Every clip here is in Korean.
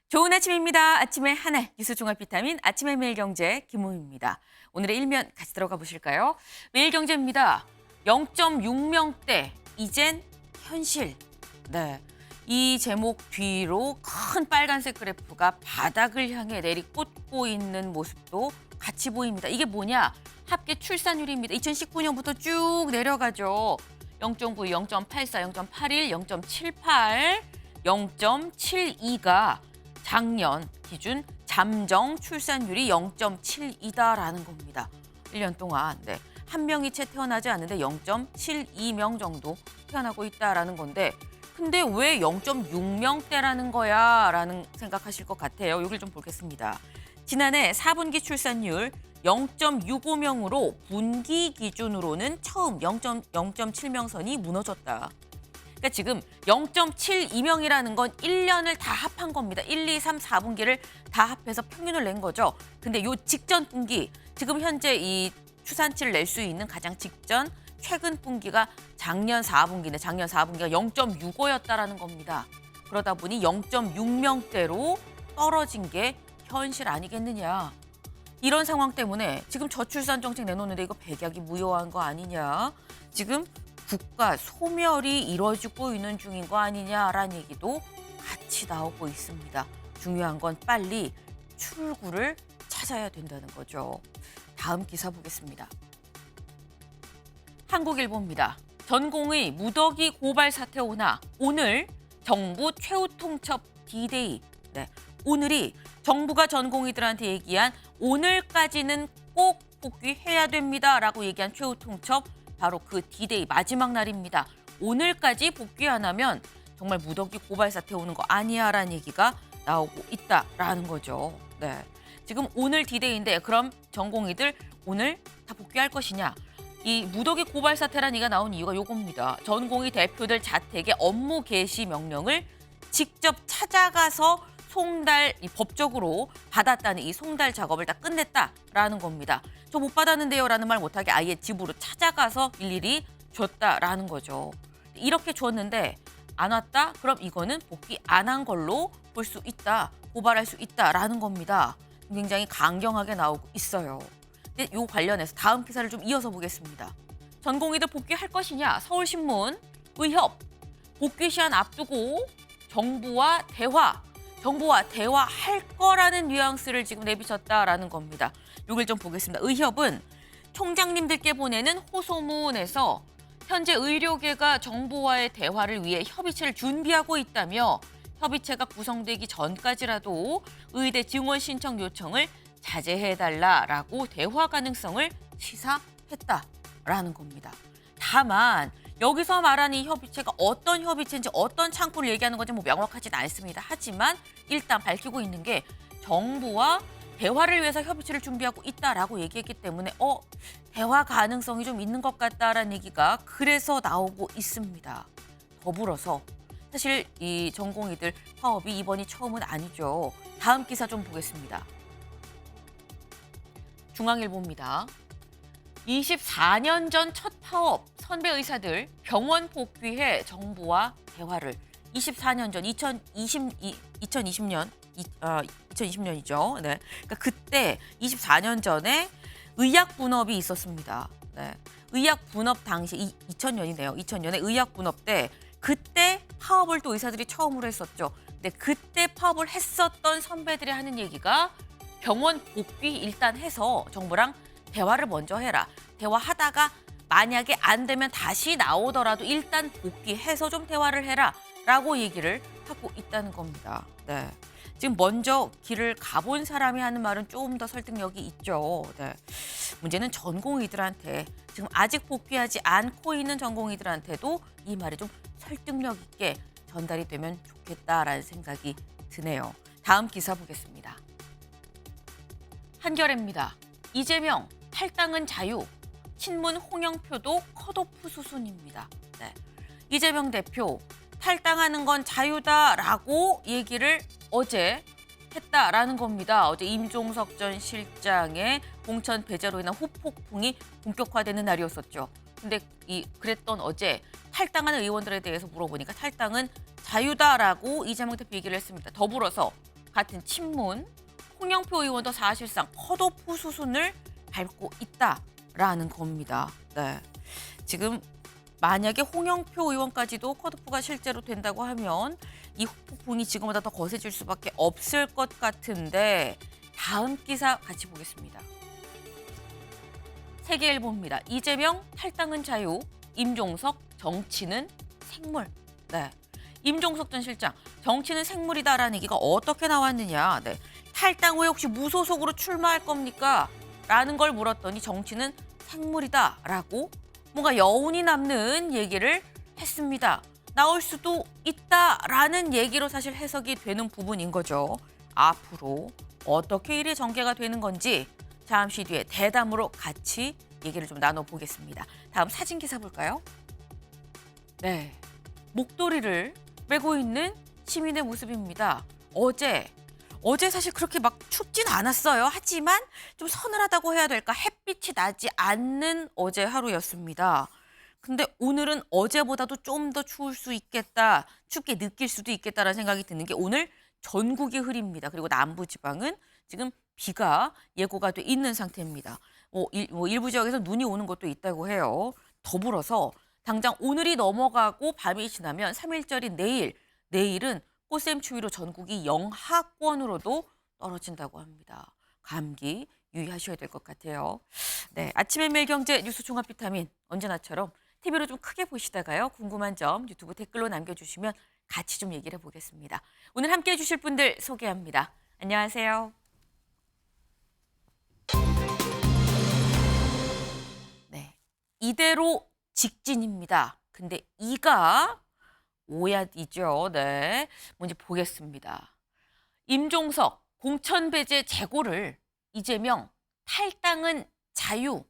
좋은 아침입니다. 아침의 하나 뉴스 종합 비타민 아침의 매일경제 김호입니다. 오늘의 일면 같이 들어가 보실까요? 매일경제입니다. 0.6명대 이젠 현실. 네. 이 제목 뒤로 큰 빨간색 그래프가 바닥을 향해 내리꽂고 있는 모습도 같이 보입니다. 이게 뭐냐? 합계 출산율입니다. 2019년부터 쭉 내려가죠. 0.9, 0.84, 0.81, 0.78, 0.72가 작년 기준 잠정 출산율이 0.72다라는 겁니다. 1년 동안 한 명이 채 태어나지 않는데 0.72명 정도 태어나고 있다라는 건데 근데 왜 0.6명대라는 거야? 라는 생각하실 것 같아요. 여기를 좀 보겠습니다. 지난해 4분기 출산율 0.65명으로 분기 기준으로는 처음 0.7명 선이 무너졌다. 그러니까 지금 0.72명이라는 건 1년을 다 합한 겁니다. 1, 2, 3, 4분기를 다 합해서 평균을 낸 거죠. 근데 요 직전 분기, 지금 현재 이 추산치를 낼 수 있는 가장 직전 최근 분기가 작년 4분기인데 작년 4분기가 0.65였다라는 겁니다. 그러다 보니 0.6명대로 떨어진 게 현실 아니겠느냐. 이런 상황 때문에 지금 저출산 정책 내놓는데 이거 백약이 무효한 거 아니냐. 지금 국가 소멸이 이루어지고 있는 중인 거 아니냐라는 얘기도 같이 나오고 있습니다. 중요한 건 빨리 출구를 찾아야 된다는 거죠. 다음 기사 보겠습니다. 한국일보입니다. 전공의 무더기 고발 사태 오나 오늘 정부 최후 통첩 D-Day. 오늘이 정부가 전공의들한테 얘기한 오늘까지는 꼭 복귀해야 됩니다라고 얘기한 최후 통첩 바로 그 D-Day 마지막 날입니다. 오늘까지 복귀 안 하면 정말 무더기 고발 사태 오는 거 아니야라는 얘기가 나오고 있다라는 거죠. 지금 오늘 D-Day인데 그럼 전공의들 오늘 다 복귀할 것이냐? 이 무더기 고발 사태라는 얘기가 나온 이유가 요겁니다. 전공의 대표들 자택에 업무 개시 명령을 직접 찾아가서 송달, 법적으로 받았다는 이 송달 작업을 다 끝냈다라는 겁니다. 저 못 받았는데요 라는 말 못하게 아예 집으로 찾아가서 일일이 줬다라는 거죠. 이렇게 줬는데 안 왔다? 그럼 이거는 복귀 안 한 걸로 볼 수 있다, 고발할 수 있다라는 겁니다. 굉장히 강경하게 나오고 있어요. 근데 요 관련해서 다음 기사를 좀 이어서 보겠습니다. 전공의들 복귀할 것이냐? 서울신문, 의협, 복귀 시한 앞두고 정부와 대화할 거라는 뉘앙스를 지금 내비쳤다라는 겁니다. 이걸 좀 보겠습니다. 의협은 총장님들께 보내는 호소문에서 현재 의료계가 정부와의 대화를 위해 협의체를 준비하고 있다며 협의체가 구성되기 전까지라도 의대 증원 신청 요청을 자제해달라라고 대화 가능성을 시사했다라는 겁니다. 다만 여기서 말하는 이 협의체가 어떤 협의체인지 어떤 창구를 얘기하는 건지 명확하지는 않습니다. 하지만 일단 밝히고 있는 게 정부와 대화를 위해서 협의체를 준비하고 있다라고 얘기했기 때문에 대화 가능성이 좀 있는 것 같다라는 얘기가 그래서 나오고 있습니다. 더불어서 사실 이 전공의들 파업이 이번이 처음은 아니죠. 다음 기사 좀 보겠습니다. 중앙일보입니다. 24년 전 첫 파업, 선배 의사들 병원 복귀해 정부와 대화를 24년 전 2020년 2020년이죠. 그러니까 그때 24년 전에 의약 분업이 있었습니다. 의약 분업 당시 2000년이네요. 2000년에 의약 분업 때 그때 파업을 또 의사들이 처음으로 했었죠. 근데 그때 파업을 했었던 선배들이 하는 얘기가 병원 복귀 일단 해서 정부랑 대화를 먼저 해라. 대화하다가 만약에 안 되면 다시 나오더라도 일단 복귀해서 좀 대화를 해라. 라고 얘기를 하고 있다는 겁니다. 지금 먼저 길을 가본 사람이 하는 말은 조금 더 설득력이 있죠. 문제는 전공의들한테 지금 아직 복귀하지 않고 있는 전공의들한테도 이 말이 좀 설득력 있게 전달이 되면 좋겠다라는 생각이 드네요. 다음 기사 보겠습니다. 한겨레입니다. 이재명 탈당은 자유, 친문 홍영표도 컷오프 수순입니다. 이재명 대표 탈당하는 건 자유다라고 얘기를 어제 했다라는 겁니다. 어제 임종석 전 실장의 공천 배제로 인한 후폭풍이 본격화되는 날이었었죠. 근데 그랬던 어제 탈당하는 의원들에 대해서 물어보니까 탈당은 자유다라고 이재명 대표 얘기를 했습니다. 더불어서 같은 친문, 홍영표 의원도 사실상 컷오프 수순을 밟고 있다라는 겁니다. 네. 지금 만약에 홍영표 의원까지도 컷오프가 실제로 된다고 하면 이 폭풍이 지금보다 더 거세질 수밖에 없을 것 같은데 다음 기사 같이 보겠습니다. 세계일보입니다. 이재명 탈당은 자유, 임종석 정치는 생물. 네. 임종석 전 실장, 정치는 생물이다라는 얘기가 어떻게 나왔느냐. 네. 탈당 후에 혹시 무소속으로 출마할 겁니까? 라는 걸 물었더니 정치는 생물이다라고 뭔가 여운이 남는 얘기를 했습니다. 나올 수도 있다라는 얘기로 사실 해석이 되는 부분인 거죠. 앞으로 어떻게 일이 전개가 되는 건지 잠시 뒤에 대담으로 같이 얘기를 좀 나눠보겠습니다. 다음 사진 기사 볼까요? 네, 목도리를 메고 있는 시민의 모습입니다. 어제 사실 그렇게 막 춥진 않았어요. 하지만 좀 서늘하다고 해야 될까? 햇빛이 나지 않는 어제 하루였습니다. 근데 오늘은 어제보다도 좀 더 추울 수 있겠다, 춥게 느낄 수도 있겠다라는 생각이 드는 게 오늘 전국이 흐립니다. 그리고 남부지방은 지금 비가 예고가 돼 있는 상태입니다. 일부 지역에서 눈이 오는 것도 있다고 해요. 더불어서 당장 오늘이 넘어가고 밤이 지나면 3일절인 내일은 꽃샘 추위로 전국이 영하권으로도 떨어진다고 합니다. 감기 유의하셔야 될 것 같아요. 네, 아침의 매일경제 뉴스 종합 비타민 언제나처럼 TV로 좀 크게 보시다가요. 궁금한 점 유튜브 댓글로 남겨주시면 같이 좀 얘기를 해보겠습니다. 오늘 함께해 주실 분들 소개합니다. 안녕하세요. 네, 이대로 직진입니다. 근데 이가 오얏이죠. 네, 뭔지 보겠습니다. 임종석 공천 배제 재고를 이재명 탈당은 자유.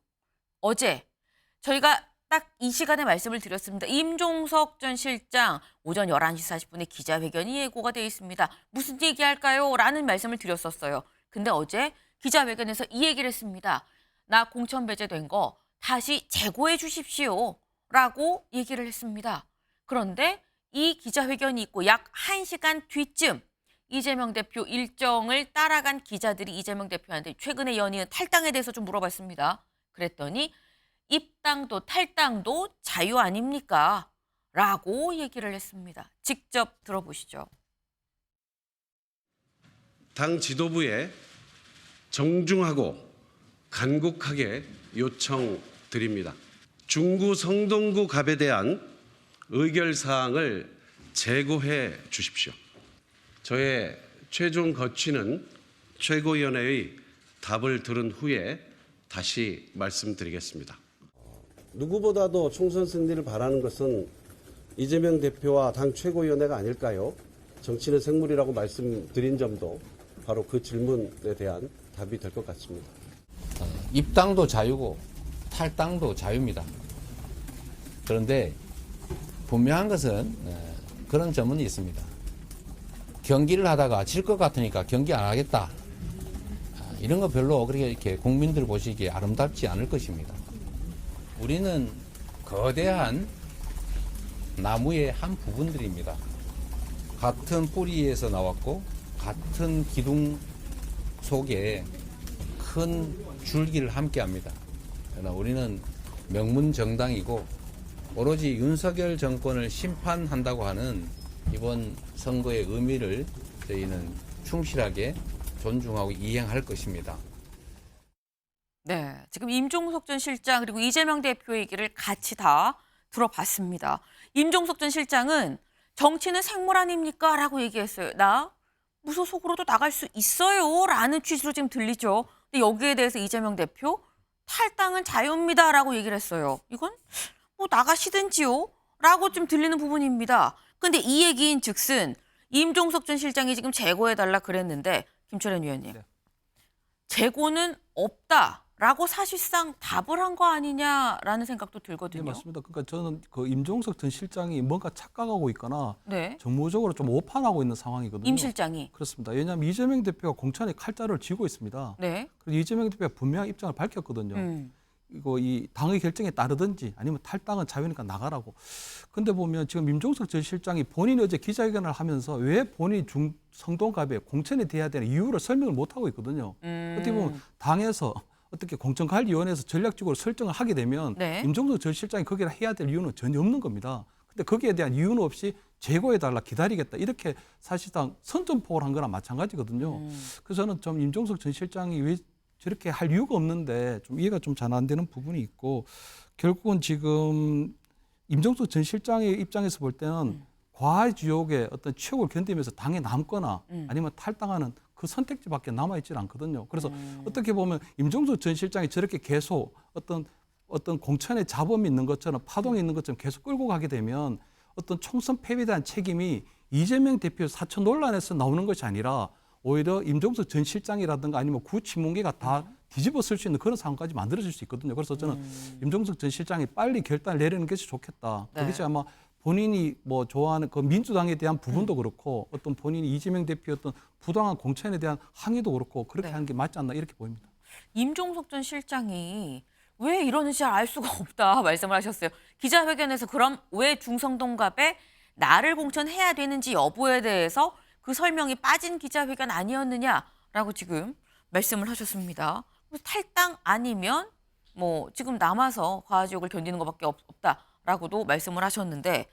어제 저희가 딱 이 시간에 말씀을 드렸습니다. 임종석 전 실장 오전 11시 40분에 기자회견이 예고가 되어 있습니다. 무슨 얘기할까요? 라는 말씀을 드렸었어요. 근데 어제 기자회견에서 이 얘기를 했습니다. 나 공천 배제된 거 다시 재고해 주십시오. 라고 얘기를 했습니다. 그런데 이 기자회견이 있고 약 1시간 뒤쯤 이재명 대표 일정을 따라간 기자들이 이재명 대표한테 최근에 연이은 탈당에 대해서 좀 물어봤습니다. 그랬더니 입당도 탈당도 자유 아닙니까? 라고 얘기를 했습니다. 직접 들어보시죠. 당 지도부에 정중하고 간곡하게 요청드립니다. 중구 성동구 갑에 대한 의결사항을 재고해 주십시오. 저의 최종 거취는 최고위원회의 답을 들은 후에 다시 말씀드리겠습니다. 누구보다도 총선 승리를 바라는 것은 이재명 대표와 당 최고위원회가 아닐까요? 정치는 생물이라고 말씀드린 점도 바로 그 질문에 대한 답이 될 것 같습니다. 입당도 자유고 탈당도 자유입니다. 그런데 분명한 것은 그런 점은 있습니다. 경기를 하다가 질 것 같으니까 경기 안 하겠다. 이런 거 별로 그렇게 이렇게 국민들 보시기에 아름답지 않을 것입니다. 우리는 거대한 나무의 한 부분들입니다. 같은 뿌리에서 나왔고 같은 기둥 속에 큰 줄기를 함께합니다. 그러나 우리는 명문정당이고 오로지 윤석열 정권을 심판한다고 하는 이번 선거의 의미를 저희는 충실하게 존중하고 이행할 것입니다. 네, 지금 임종석 전 실장 그리고 이재명 대표 얘기를 같이 다 들어봤습니다. 임종석 전 실장은 정치는 생물 아닙니까? 라고 얘기했어요. 나 무소속으로도 나갈 수 있어요. 라는 취지로 지금 들리죠. 근데 여기에 대해서 이재명 대표 탈당은 자유입니다. 라고 얘기를 했어요. 이건 뭐 나가시든지요. 라고 좀 들리는 부분입니다. 근데 이 얘기인 즉슨 임종석 전 실장이 지금 재고해달라 그랬는데 김철현 위원님. 네. 재고는 없다라고 사실상 답을 한 거 아니냐라는 생각도 들거든요. 네, 맞습니다. 그러니까 저는 그 임종석 전 실장이 뭔가 착각하고 있거나 네. 정무적으로 좀 오판하고 있는 상황이거든요. 임 실장이. 그렇습니다. 왜냐하면 이재명 대표가 공천에 칼자를 쥐고 있습니다. 네. 그래서 이재명 대표가 분명한 입장을 밝혔거든요. 이거 이 당의 결정에 따르든지 아니면 탈당은 자유니까 나가라고. 근데 보면 지금 임종석 전 실장이 본인이 어제 기자회견을 하면서 왜 본인이 성동갑에 공천이 돼야 되는 이유를 설명을 못 하고 있거든요. 어떻게 보면 당에서 어떻게 공천관리위원회에서 전략적으로 설정을 하게 되면 네. 임종석 전 실장이 거기를 해야 될 이유는 전혀 없는 겁니다. 근데 거기에 대한 이유는 없이 재고해달라 기다리겠다 이렇게 사실상 선전포고를 한 거나 마찬가지거든요. 그래서 저는 좀 임종석 전 실장이 왜 저렇게 할 이유가 없는데 좀 이해가 좀 잘 안 되는 부분이 있고 결국은 지금 임종석 전 실장의 입장에서 볼 때는 과지옥의 어떤 치욕을 견디면서 당에 남거나 아니면 탈당하는 그 선택지밖에 남아있지 않거든요. 그래서 어떻게 보면 임종석 전 실장이 저렇게 계속 어떤 공천의 잡음이 있는 것처럼 파동이 있는 것처럼 계속 끌고 가게 되면 어떤 총선 패배에 대한 책임이 이재명 대표 사천 논란에서 나오는 것이 아니라 오히려 임종석 전 실장이라든가 아니면 구친문계가 다 뒤집어 쓸 수 있는 그런 상황까지 만들어질 수 있거든요. 그래서 저는 임종석 전 실장이 빨리 결단을 내리는 것이 좋겠다. 네. 그것이 아마 본인이 뭐 좋아하는 그 민주당에 대한 부분도 그렇고 어떤 본인이 이재명 대표의 어떤 부당한 공천에 대한 항의도 그렇고 그렇게 네. 하는 게 맞지 않나 이렇게 보입니다. 임종석 전 실장이 왜 이러는지 알 수가 없다 말씀을 하셨어요. 기자회견에서 그럼 왜 중성동갑에 나를 공천해야 되는지 여부에 대해서 그 설명이 빠진 기자회견 아니었느냐라고 지금 말씀을 하셨습니다. 탈당 아니면 뭐 지금 남아서 과지옥을 견디는 것밖에 없다라고도 말씀을 하셨는데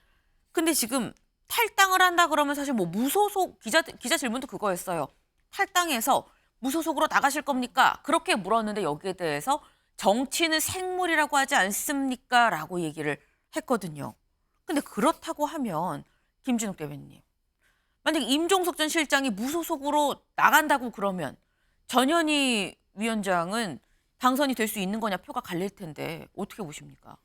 근데 지금 탈당을 한다 그러면 사실 뭐 무소속 기자 질문도 그거였어요. 탈당해서 무소속으로 나가실 겁니까? 그렇게 물었는데 여기에 대해서 정치는 생물이라고 하지 않습니까? 라고 얘기를 했거든요. 근데 그렇다고 하면 김진욱 대변인님. 만약에 임종석 전 실장이 무소속으로 나간다고 그러면 전현희 위원장은 당선이 될 수 있는 거냐 표가 갈릴 텐데 어떻게 보십니까?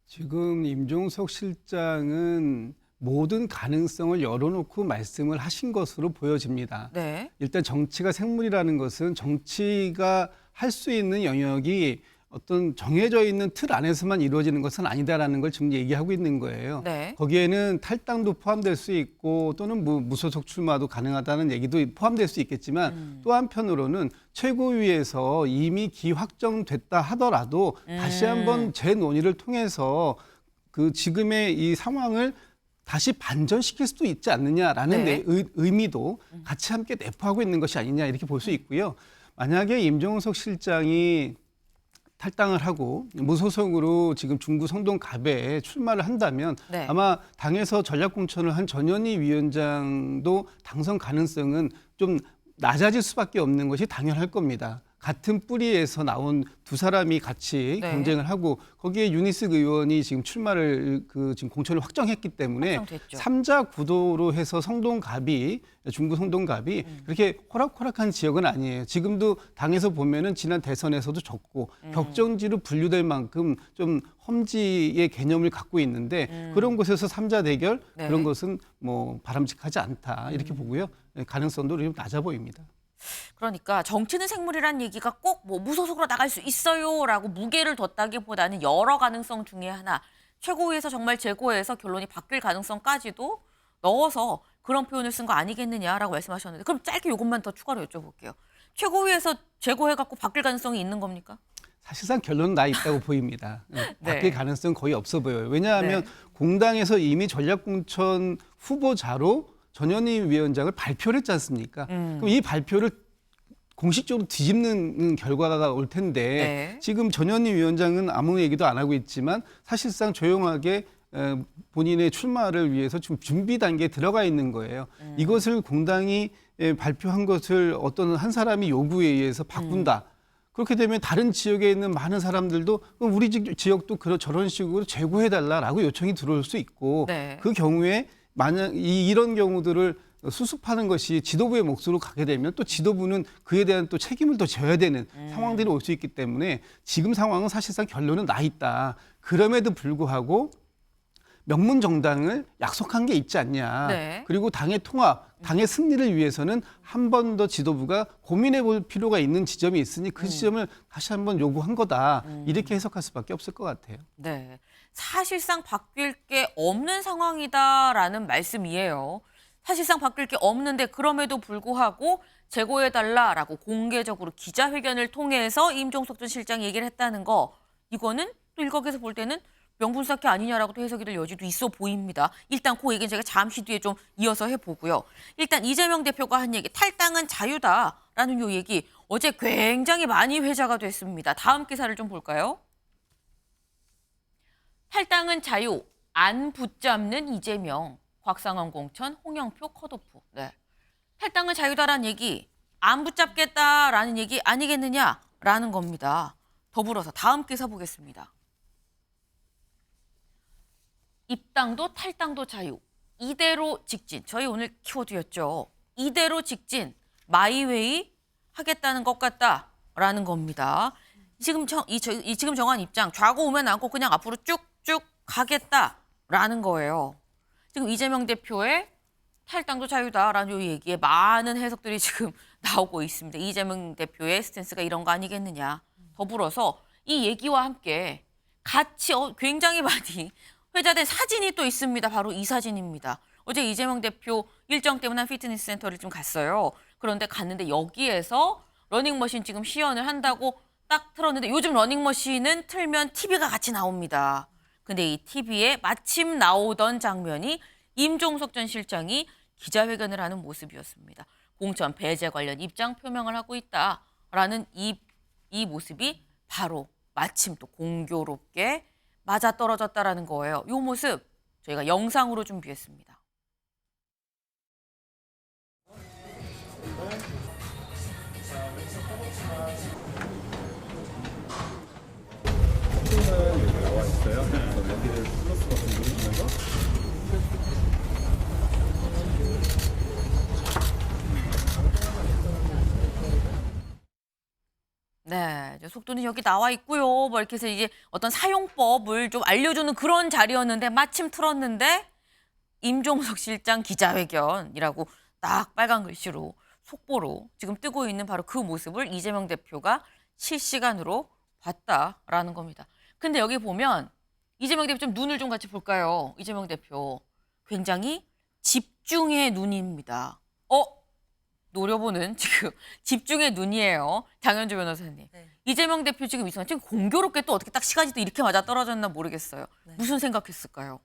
지금 임종석 실장은 모든 가능성을 열어놓고 말씀을 하신 것으로 보여집니다. 네. 일단 정치가 생물이라는 것은 정치가 할 수 있는 영역이 어떤 정해져 있는 틀 안에서만 이루어지는 것은 아니다라는 걸 지금 얘기하고 있는 거예요. 네. 거기에는 탈당도 포함될 수 있고 또는 무소속 출마도 가능하다는 얘기도 포함될 수 있겠지만 또 한편으로는 최고위에서 이미 기확정됐다 하더라도 다시 한번 재논의를 통해서 그 지금의 이 상황을 다시 반전시킬 수도 있지 않느냐라는 네. 의미도 같이 함께 내포하고 있는 것이 아니냐 이렇게 볼 수 있고요. 만약에 임종석 실장이 탈당을 하고 무소속으로 지금 중구 성동갑에 출마를 한다면 네. 아마 당에서 전략공천을 한 전현희 위원장도 당선 가능성은 좀 낮아질 수밖에 없는 것이 당연할 겁니다. 같은 뿌리에서 나온 두 사람이 같이 네. 경쟁을 하고 거기에 유니스 의원이 지금 출마를 지금 공천을 확정했기 때문에 확정됐죠. 삼자 구도로 해서 성동갑이 중구 성동갑이 그렇게 호락호락한 지역은 아니에요. 지금도 당에서 보면은 지난 대선에서도 졌고 격정지로 분류될 만큼 좀 험지의 개념을 갖고 있는데 그런 곳에서 삼자 대결 네. 그런 것은 뭐 바람직하지 않다 이렇게 보고요. 가능성도 좀 낮아 보입니다. 그러니까 정치는 생물이란 얘기가 꼭 뭐 무소속으로 나갈 수 있어요라고 무게를 뒀다기보다는 여러 가능성 중에 하나 최고위에서 정말 재고해서 결론이 바뀔 가능성까지도 넣어서 그런 표현을 쓴 거 아니겠느냐라고 말씀하셨는데 그럼 짧게 이것만 더 추가로 여쭤볼게요. 최고위에서 재고해갖고 바뀔 가능성이 있는 겁니까? 사실상 결론은 나 있다고 보입니다. 네. 바뀔 가능성은 거의 없어 보여요. 왜냐하면 네. 공당에서 이미 전략공천 후보자로 전현희 위원장을 발표를 했지 않습니까? 그럼 이 발표를 공식적으로 뒤집는 결과가 올 텐데 네. 지금 전현희 위원장은 아무 얘기도 안 하고 있지만 사실상 조용하게 본인의 출마를 위해서 지금 준비 단계에 들어가 있는 거예요. 이것을 공당이 발표한 것을 어떤 한 사람이 요구에 의해서 바꾼다. 그렇게 되면 다른 지역에 있는 많은 사람들도 그럼 우리 지역도 저런 식으로 재고해달라라고 요청이 들어올 수 있고 네. 그 경우에 만약 이런 경우들을 수습하는 것이 지도부의 몫으로 가게 되면 또 지도부는 그에 대한 또 책임을 더 져야 되는 상황들이 올 수 있기 때문에 지금 상황은 사실상 결론은 나 있다. 그럼에도 불구하고 명문 정당을 약속한 게 있지 않냐. 네. 그리고 당의 통합, 당의 승리를 위해서는 한 번 더 지도부가 고민해 볼 필요가 있는 지점이 있으니 그 지점을 다시 한번 요구한 거다. 이렇게 해석할 수밖에 없을 것 같아요. 네. 사실상 바뀔 게 없는 상황이다라는 말씀이에요. 사실상 바뀔 게 없는데 그럼에도 불구하고 재고해달라라고 공개적으로 기자회견을 통해서 임종석 전 실장이 얘기를 했다는 거 이거는 또 일각에서 볼 때는 명분 쌓기 아니냐라고 또 해석이 될 여지도 있어 보입니다. 일단 그 얘기는 제가 잠시 뒤에 좀 이어서 해보고요. 일단 이재명 대표가 한 얘기, 탈당은 자유다라는 요 얘기 어제 굉장히 많이 회자가 됐습니다. 다음 기사를 좀 볼까요? 탈당은 자유, 안 붙잡는 이재명, 곽상원 공천, 홍영표 컷오프. 네. 탈당은 자유다라는 얘기, 안 붙잡겠다라는 얘기 아니겠느냐라는 겁니다. 더불어서 다음 기사 보겠습니다. 입당도 탈당도 자유, 이대로 직진. 저희 오늘 키워드였죠. 이대로 직진, 마이웨이 하겠다는 것 같다라는 겁니다. 지금 지금 정한 입장, 좌고 우면 않고 그냥 앞으로 쭉쭉 가겠다라는 거예요. 지금 이재명 대표의 탈당도 자유다라는 이 얘기에 많은 해석들이 지금 나오고 있습니다. 이재명 대표의 스탠스가 이런 거 아니겠느냐. 더불어서 이 얘기와 함께 같이 굉장히 많이 회자된 사진이 또 있습니다. 바로 이 사진입니다. 어제 이재명 대표 일정 때문에 한 피트니스 센터를 좀 갔어요. 그런데 갔는데 여기에서 러닝머신 지금 시연을 한다고 딱 틀었는데 요즘 러닝머신은 틀면 TV가 같이 나옵니다. 근데 이 TV에 마침 나오던 장면이 임종석 전 실장이 기자회견을 하는 모습이었습니다. 공천 배제 관련 입장 표명을 하고 있다라는 이 모습이 바로 마침 또 공교롭게 맞아떨어졌다라는 거예요. 이 모습 저희가 영상으로 준비했습니다. 네, 이제 속도는 여기 나와 있고요. 뭐 이렇게 해서 이제 어떤 사용법을 좀 알려주는 그런 자리였는데 마침 틀었는데 임종석 실장 기자회견이라고 딱 빨간 글씨로 속보로 지금 뜨고 있는 바로 그 모습을 이재명 대표가 실시간으로 봤다라는 겁니다. 근데 여기 보면 이재명 대표 좀 눈을 좀 같이 볼까요? 이재명 대표 굉장히 집중의 눈입니다. 노려보는 지금 집중의 눈이에요. 장현주 변호사님. 네. 이재명 대표 지금 이 순간 지금 공교롭게 또 어떻게 딱 시간이 또 이렇게 맞아 떨어졌나 모르겠어요. 네. 무슨 생각했을까요?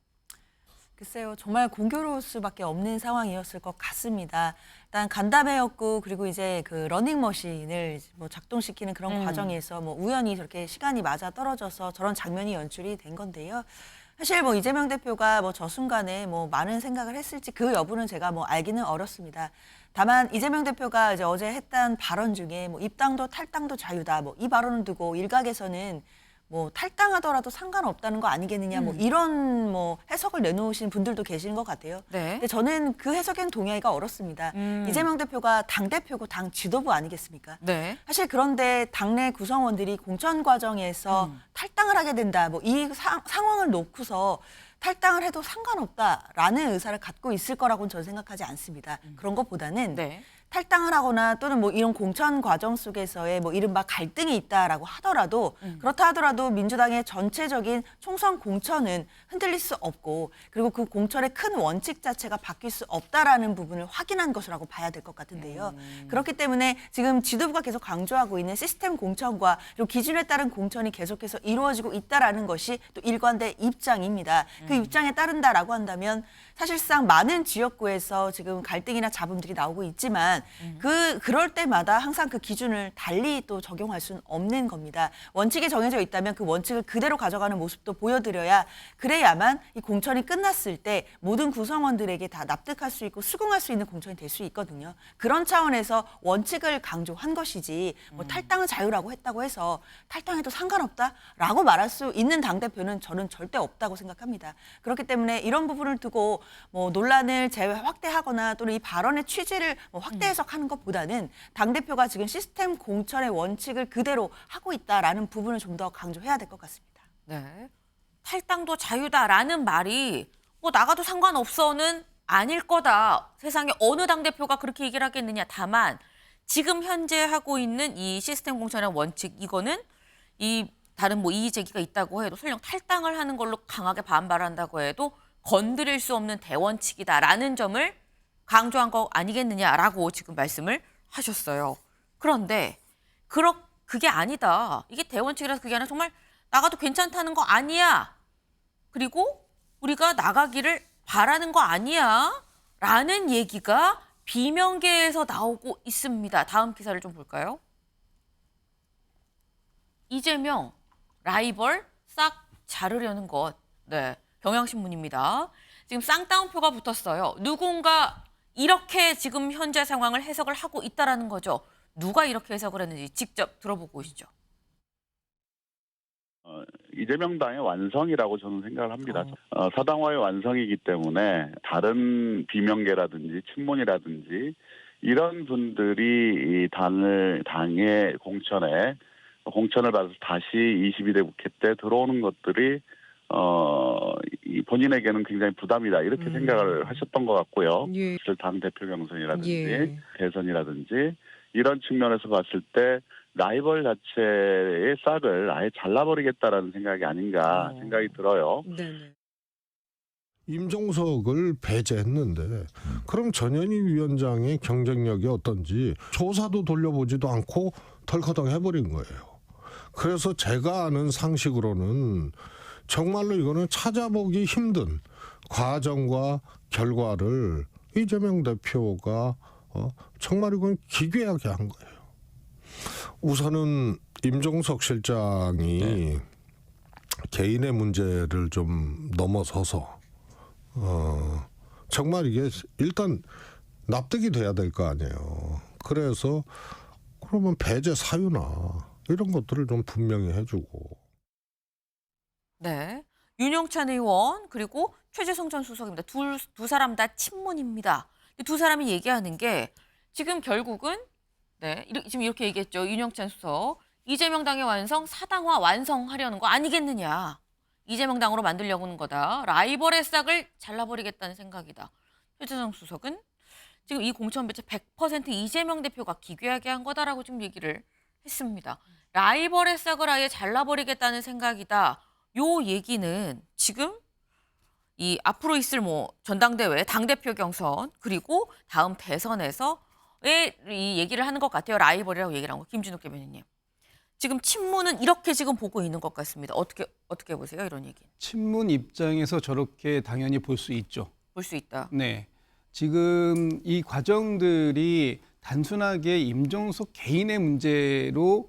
글쎄요, 정말 공교로울 수밖에 없는 상황이었을 것 같습니다. 일단 간담회였고, 그리고 이제 그 러닝머신을 뭐 작동시키는 그런 과정에서 뭐 우연히 저렇게 시간이 맞아 떨어져서 저런 장면이 연출이 된 건데요. 사실 뭐 이재명 대표가 뭐 저 순간에 뭐 많은 생각을 했을지 그 여부는 제가 뭐 알기는 어렵습니다. 다만 이재명 대표가 이제 어제 했던 발언 중에 뭐 입당도 탈당도 자유다, 뭐 이 발언을 두고 일각에서는 뭐 탈당하더라도 상관없다는 거 아니겠느냐, 뭐 이런 뭐 해석을 내놓으신 분들도 계시는 것 같아요. 네. 근데 저는 그 해석에는 동의하기가 어렵습니다. 이재명 대표가 당 대표고 당 지도부 아니겠습니까? 네. 사실 그런데 당내 구성원들이 공천 과정에서 탈당을 하게 된다, 뭐 이 상황을 놓고서 탈당을 해도 상관없다라는 의사를 갖고 있을 거라고는 저는 생각하지 않습니다. 그런 것보다는 네. 탈당을 하거나 또는 뭐 이런 공천 과정 속에서의 뭐 이른바 갈등이 있다라고 하더라도 그렇다 하더라도 민주당의 전체적인 총선 공천은 흔들릴 수 없고, 그리고 그 공천의 큰 원칙 자체가 바뀔 수 없다라는 부분을 확인한 것이라고 봐야 될 것 같은데요. 그렇기 때문에 지금 지도부가 계속 강조하고 있는 시스템 공천과 그리고 기준에 따른 공천이 계속해서 이루어지고 있다라는 것이 또 일관된 입장입니다. 그 입장에 따른다라고 한다면 사실상 많은 지역구에서 지금 갈등이나 잡음들이 나오고 있지만 그럴 때마다 항상 그 기준을 달리 또 적용할 수는 없는 겁니다. 원칙이 정해져 있다면 그 원칙을 그대로 가져가는 모습도 보여드려야, 그래야만 이 공천이 끝났을 때 모든 구성원들에게 다 납득할 수 있고 수긍할 수 있는 공천이 될 수 있거든요. 그런 차원에서 원칙을 강조한 것이지 뭐 탈당은 자유라고 했다고 해서 탈당해도 상관없다라고 말할 수 있는 당대표는 저는 절대 없다고 생각합니다. 그렇기 때문에 이런 부분을 두고 뭐 논란을 확대하거나 또는 이 발언의 취지를 뭐 확대 해석하는 것보다는 당대표가 지금 시스템 공천의 원칙을 그대로 하고 있다라는 부분을 좀 더 강조해야 될 것 같습니다. 네. 탈당도 자유다라는 말이 뭐 나가도 상관없어는 아닐 거다. 세상에 어느 당대표가 그렇게 얘기를 하겠느냐. 다만 지금 현재 하고 있는 이 시스템 공천의 원칙, 이거는 이 다른 뭐 이의 제기가 있다고 해도 설령 탈당을 하는 걸로 강하게 반발한다고 해도 건드릴 수 없는 대원칙이다라는 점을 강조한 거 아니겠느냐라고 지금 말씀을 하셨어요. 그런데 그게 아니다. 이게 대원칙이라서 그게 아니라 정말 나가도 괜찮다는 거 아니야. 그리고 우리가 나가기를 바라는 거 아니야. 라는 얘기가 비명계에서 나오고 있습니다. 다음 기사를 좀 볼까요? 이재명 라이벌 싹 자르려는 것. 네, 경향신문입니다. 지금 쌍따옴표가 붙었어요. 누군가 이렇게 지금 현재 상황을 해석을 하고 있다라는 거죠. 누가 이렇게 해석을 했는지 직접 들어보고 오시죠. 이재명 당의 완성이라고 저는 생각을 합니다. 사당화의 완성이기 때문에 다른 비명계라든지 친문이라든지 이런 분들이 이 당의 공천을 받아서 다시 22대 국회 때 들어오는 것들이 이 본인에게는 굉장히 부담이다 이렇게 생각을 하셨던 것 같고요. 예. 당 대표 경선이라든지 예. 대선이라든지 이런 측면에서 봤을 때 라이벌 자체의 싹을 아예 잘라버리겠다라는 생각이 아닌가 생각이 들어요. 네네. 임종석을 배제했는데 그럼 전현희 위원장의 경쟁력이 어떤지 조사도 돌려보지도 않고 덜커덩 해버린 거예요. 그래서 제가 아는 상식으로는 정말로 이거는 찾아보기 힘든 과정과 결과를 이재명 대표가 정말 이건 기괴하게 한 거예요. 우선은 임종석 실장이 개인의 문제를 좀 넘어서서 정말 이게 일단 납득이 돼야 될 거 아니에요. 그래서 그러면 배제 사유나 이런 것들을 좀 분명히 해주고. 네, 윤영찬 의원 그리고 최재성 전 수석입니다. 두 사람 다 친문입니다. 두 사람이 얘기하는 게 지금 결국은 지금 이렇게 얘기했죠. 윤영찬 수석. 이재명 당의 완성, 사당화 완성하려는 거 아니겠느냐. 이재명 당으로 만들려고 하는 거다. 라이벌의 싹을 잘라버리겠다는 생각이다. 최재성 수석은 지금 이 공천 배치 100% 이재명 대표가 기괴하게 한 거다라고 지금 얘기를 했습니다. 라이벌의 싹을 아예 잘라버리겠다는 생각이다. 요 얘기는 지금 이 앞으로 있을 전당대회, 당대표 경선 그리고 다음 대선에서 왜 이 얘기를 하는 것 같아요. 라이벌이라고 얘기를 한 거. 김준욱 대변인님. 지금 친문은 이렇게 지금 보고 있는 것 같습니다. 어떻게 보세요? 이런 얘기. 친문 입장에서 저렇게 당연히 볼 수 있죠. 볼 수 있다. 네. 지금 이 과정들이 단순하게 임종석 개인의 문제로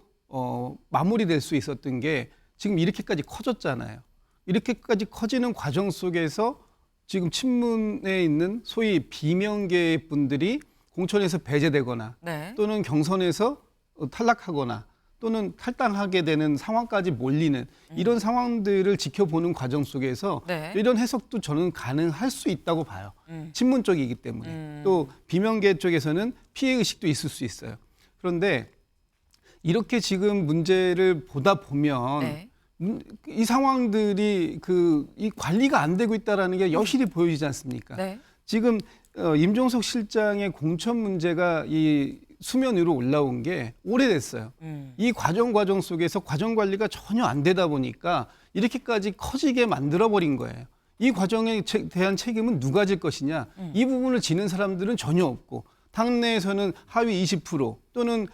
마무리될 수 있었던 게 지금 이렇게까지 커졌잖아요. 이렇게까지 커지는 과정 속에서 지금 친문에 있는 소위 비명계 분들이 공천에서 배제되거나 또는 경선에서 탈락하거나 또는 탈당하게 되는 상황까지 몰리는 이런 상황들을 지켜보는 과정 속에서 이런 해석도 저는 가능할 수 있다고 봐요. 친문 쪽이기 때문에. 또 비명계 쪽에서는 피해의식도 있을 수 있어요. 그런데 이렇게 지금 문제를 보다 보면 이 상황들이 이 관리가 안 되고 있다는 게 여실히 보여지지 않습니까? 지금 임종석 실장의 공천 문제가 이 수면 위로 올라온 게 오래됐어요. 이 과정 속에서 과정 관리가 전혀 안 되다 보니까 이렇게까지 커지게 만들어버린 거예요. 이 과정에 대한 책임은 누가 질 것이냐. 이 부분을 지는 사람들은 전혀 없고 당내에서는 하위 20% 또는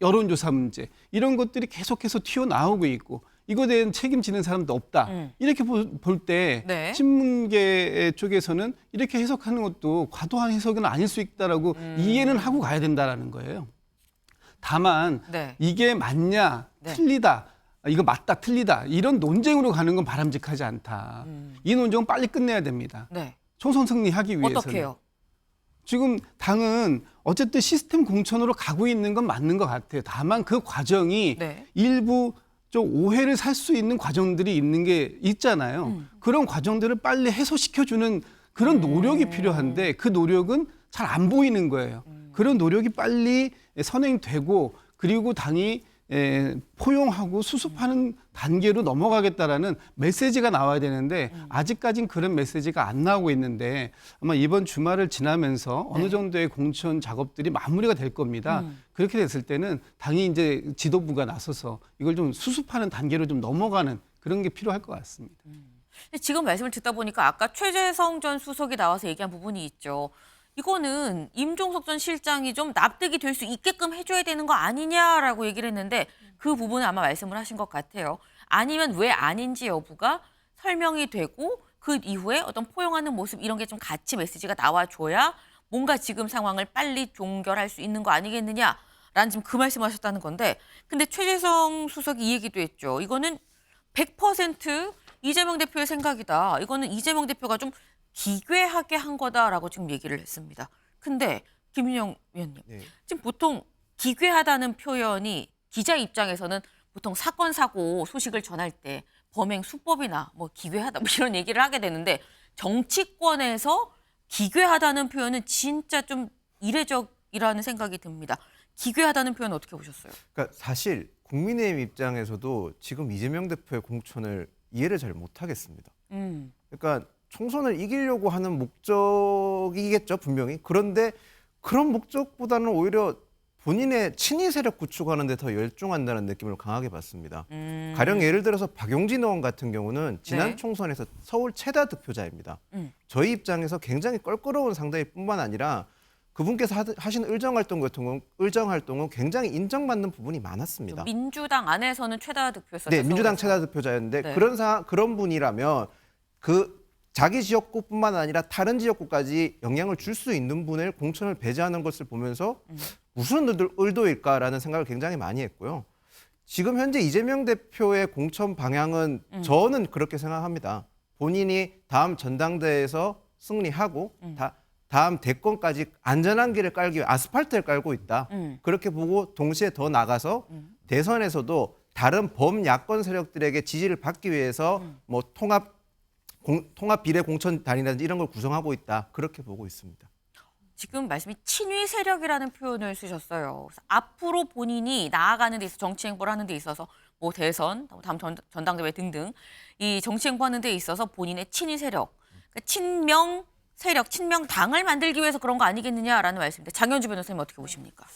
여론조사 문제 이런 것들이 계속해서 튀어나오고 있고 이거에 대한 책임지는 사람도 없다. 이렇게 볼 때 친문계 쪽에서는 이렇게 해석하는 것도 과도한 해석은 아닐 수 있다라고 이해는 하고 가야 된다라는 거예요. 다만 이게 맞냐, 틀리다, 이거 맞다, 틀리다 이런 논쟁으로 가는 건 바람직하지 않다. 이 논쟁은 빨리 끝내야 됩니다. 총선 승리하기 위해서는. 어떻게요? 지금 당은 어쨌든 시스템 공천으로 가고 있는 건 맞는 것 같아요. 다만 그 과정이 일부 좀 오해를 살 수 있는 과정들이 있는 게 있잖아요. 그런 과정들을 빨리 해소시켜주는 그런 노력이 필요한데 그 노력은 잘 안 보이는 거예요. 그런 노력이 빨리 선행되고 그리고 당이 포용하고 수습하는 단계로 넘어가겠다라는 메시지가 나와야 되는데 아직까지는 그런 메시지가 안 나오고 있는데 아마 이번 주말을 지나면서 어느 정도의 공천 작업들이 마무리가 될 겁니다. 그렇게 됐을 때는 당이 이제 지도부가 나서서 이걸 좀 수습하는 단계로 좀 넘어가는 그런 게 필요할 것 같습니다. 지금 말씀을 듣다 보니까 아까 최재성 전 수석이 나와서 얘기한 부분이 있죠. 이거는 임종석 전 실장이 좀 납득이 될 수 있게끔 해줘야 되는 거 아니냐라고 얘기를 했는데 그 부분은 아마 말씀을 하신 것 같아요. 아니면 왜 아닌지 여부가 설명이 되고 그 이후에 어떤 포용하는 모습 이런 게 좀 같이 메시지가 나와줘야 뭔가 지금 상황을 빨리 종결할 수 있는 거 아니겠느냐라는 지금 그 말씀하셨다는 건데 근데 최재성 수석이 이 얘기도 했죠. 이거는 100% 이재명 대표의 생각이다. 이거는 이재명 대표가 좀 기괴하게 한 거다라고 지금 얘기를 했습니다. 근데 김윤영 위원님, 지금 보통 기괴하다는 표현이 기자 입장에서는 보통 사건 사고 소식을 전할 때 범행 수법이나 뭐 기괴하다 뭐 이런 얘기를 하게 되는데 정치권에서 기괴하다는 표현은 진짜 좀 이례적이라는 생각이 듭니다. 기괴하다는 표현 어떻게 보셨어요? 그러니까 사실 국민의힘 입장에서도 지금 이재명 대표의 공천을 이해를 잘 못하겠습니다. 그러니까 총선을 이기려고 하는 목적이겠죠, 분명히. 그런데 그런 목적보다는 오히려 본인의 친위 세력 구축하는 데 더 열중한다는 느낌을 강하게 받습니다. 가령 예를 들어서 박용진 의원 같은 경우는 지난 네. 총선에서 서울 최다 득표자입니다. 저희 입장에서 굉장히 껄끄러운 상대일 뿐만 아니라 그분께서 하신 의정 활동은 굉장히 인정받는 부분이 많았습니다. 민주당 안에서는 최다 득표였었죠. 네, 민주당 서울에서. 최다 득표자였는데 네. 그런 분이라면 그 자기 지역구뿐만 아니라 다른 지역구까지 영향을 줄 수 있는 분을 공천을 배제하는 것을 보면서 무슨 의도일까라는 생각을 굉장히 많이 했고요. 지금 현재 이재명 대표의 공천 방향은 저는 그렇게 생각합니다. 본인이 다음 전당대회에서 승리하고 다음 대권까지 안전한 길을 깔기 위해 아스팔트를 깔고 있다. 그렇게 보고 동시에 더 나가서 대선에서도 다른 범야권 세력들에게 지지를 받기 위해서 뭐 통합 비례 공천단이라든지 이런 걸 구성하고 있다. 그렇게 보고 있습니다. 지금 말씀이 친위 세력이라는 표현을 쓰셨어요. 그래서 앞으로 본인이 나아가는 데 있어서 정치 행보를 하는 데 있어서 뭐 대선, 다음 전당대회 등등 이 정치 행보하는 데 있어서 본인의 친위 세력, 그러니까 친명 세력, 친명 당을 만들기 위해서 그런 거 아니겠느냐라는 말씀인데 장현주 변호사님 어떻게 보십니까?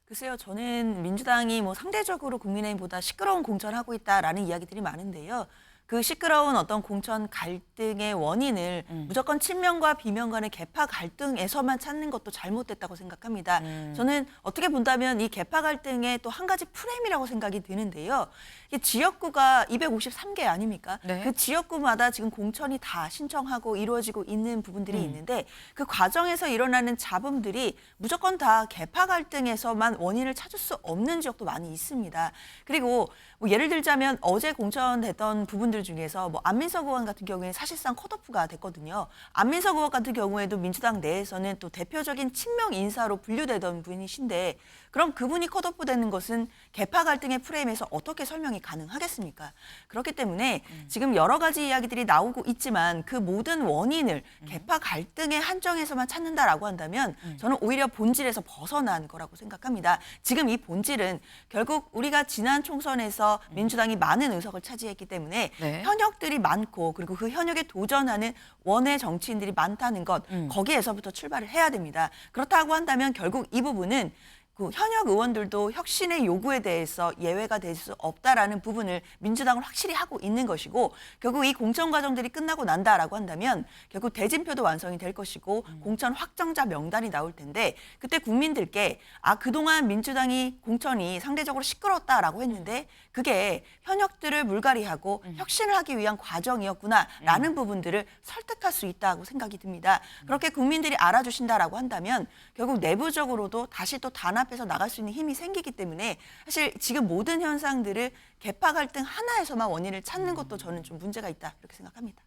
글쎄요, 저는 민주당이 뭐 상대적으로 국민의힘보다 시끄러운 공천하고 있다라는 이야기들이 많은데요. 그 시끄러운 어떤 공천 갈등의 원인을 무조건 친명과 비명 간의 계파 갈등에서만 찾는 것도 잘못됐다고 생각합니다. 저는 어떻게 본다면 이 계파 갈등의 또 한 가지 프레임이라고 생각이 드는데요. 이게 지역구가 253개 아닙니까? 네. 그 지역구마다 지금 공천이 다 신청하고 이루어지고 있는 부분들이 있는데 그 과정에서 일어나는 잡음들이 무조건 다 계파 갈등에서만 원인을 찾을 수 없는 지역도 많이 있습니다. 그리고 뭐 예를 들자면 어제 공천됐던 부분들 중에서 뭐 안민석 의원 같은 경우에 사실상 컷오프가 됐거든요. 안민석 의원 같은 경우에도 민주당 내에서는 또 대표적인 친명 인사로 분류되던 분이신데 그럼 그분이 컷오프 되는 것은 계파 갈등의 프레임에서 어떻게 설명이 가능하겠습니까? 그렇기 때문에 지금 여러 가지 이야기들이 나오고 있지만 그 모든 원인을 계파 갈등의 한정에서만 찾는다라고 한다면 저는 오히려 본질에서 벗어난 거라고 생각합니다. 지금 이 본질은 결국 우리가 지난 총선에서 민주당이 많은 의석을 차지했기 때문에 네. 현역들이 많고 그리고 그 현역에 도전하는 원외 정치인들이 많다는 것 거기에서부터 출발을 해야 됩니다. 그렇다고 한다면 결국 이 부분은 그 현역 의원들도 혁신의 요구에 대해서 예외가 될 수 없다라는 부분을 민주당은 확실히 하고 있는 것이고 결국 이 공천 과정들이 끝나고 난다라고 한다면 결국 대진표도 완성이 될 것이고 공천 확정자 명단이 나올 텐데 그때 국민들께 그동안 민주당이 공천이 상대적으로 시끄러웠다라고 했는데 그게 현역들을 물갈이하고 혁신을 하기 위한 과정이었구나라는 부분들을 설득할 수 있다고 생각이 듭니다. 그렇게 국민들이 알아주신다라고 한다면 결국 내부적으로도 다시 또 단합해서 나갈 수 있는 힘이 생기기 때문에 사실 지금 모든 현상들을 계파 갈등 하나에서만 원인을 찾는 것도 저는 좀 문제가 있다 이렇게 생각합니다.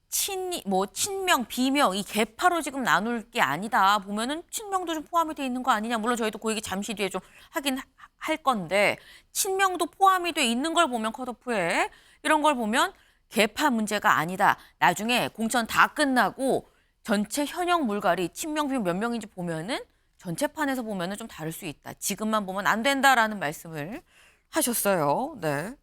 친명, 비명 이 계파로 지금 나눌 게 아니다. 보면은 친명도 좀 포함이 돼 있는 거 아니냐. 물론 저희도 그 얘기 잠시 뒤에 좀 하긴 할 건데 친명도 포함이 돼 있는 걸 보면 컷오프에 이런 걸 보면 계파 문제가 아니다. 나중에 공천 다 끝나고 전체 현역 물갈이 친명, 비명 몇 명인지 보면은 전체판에서 보면은 좀 다를 수 있다. 지금만 보면 안 된다라는 말씀을 하셨어요. 네.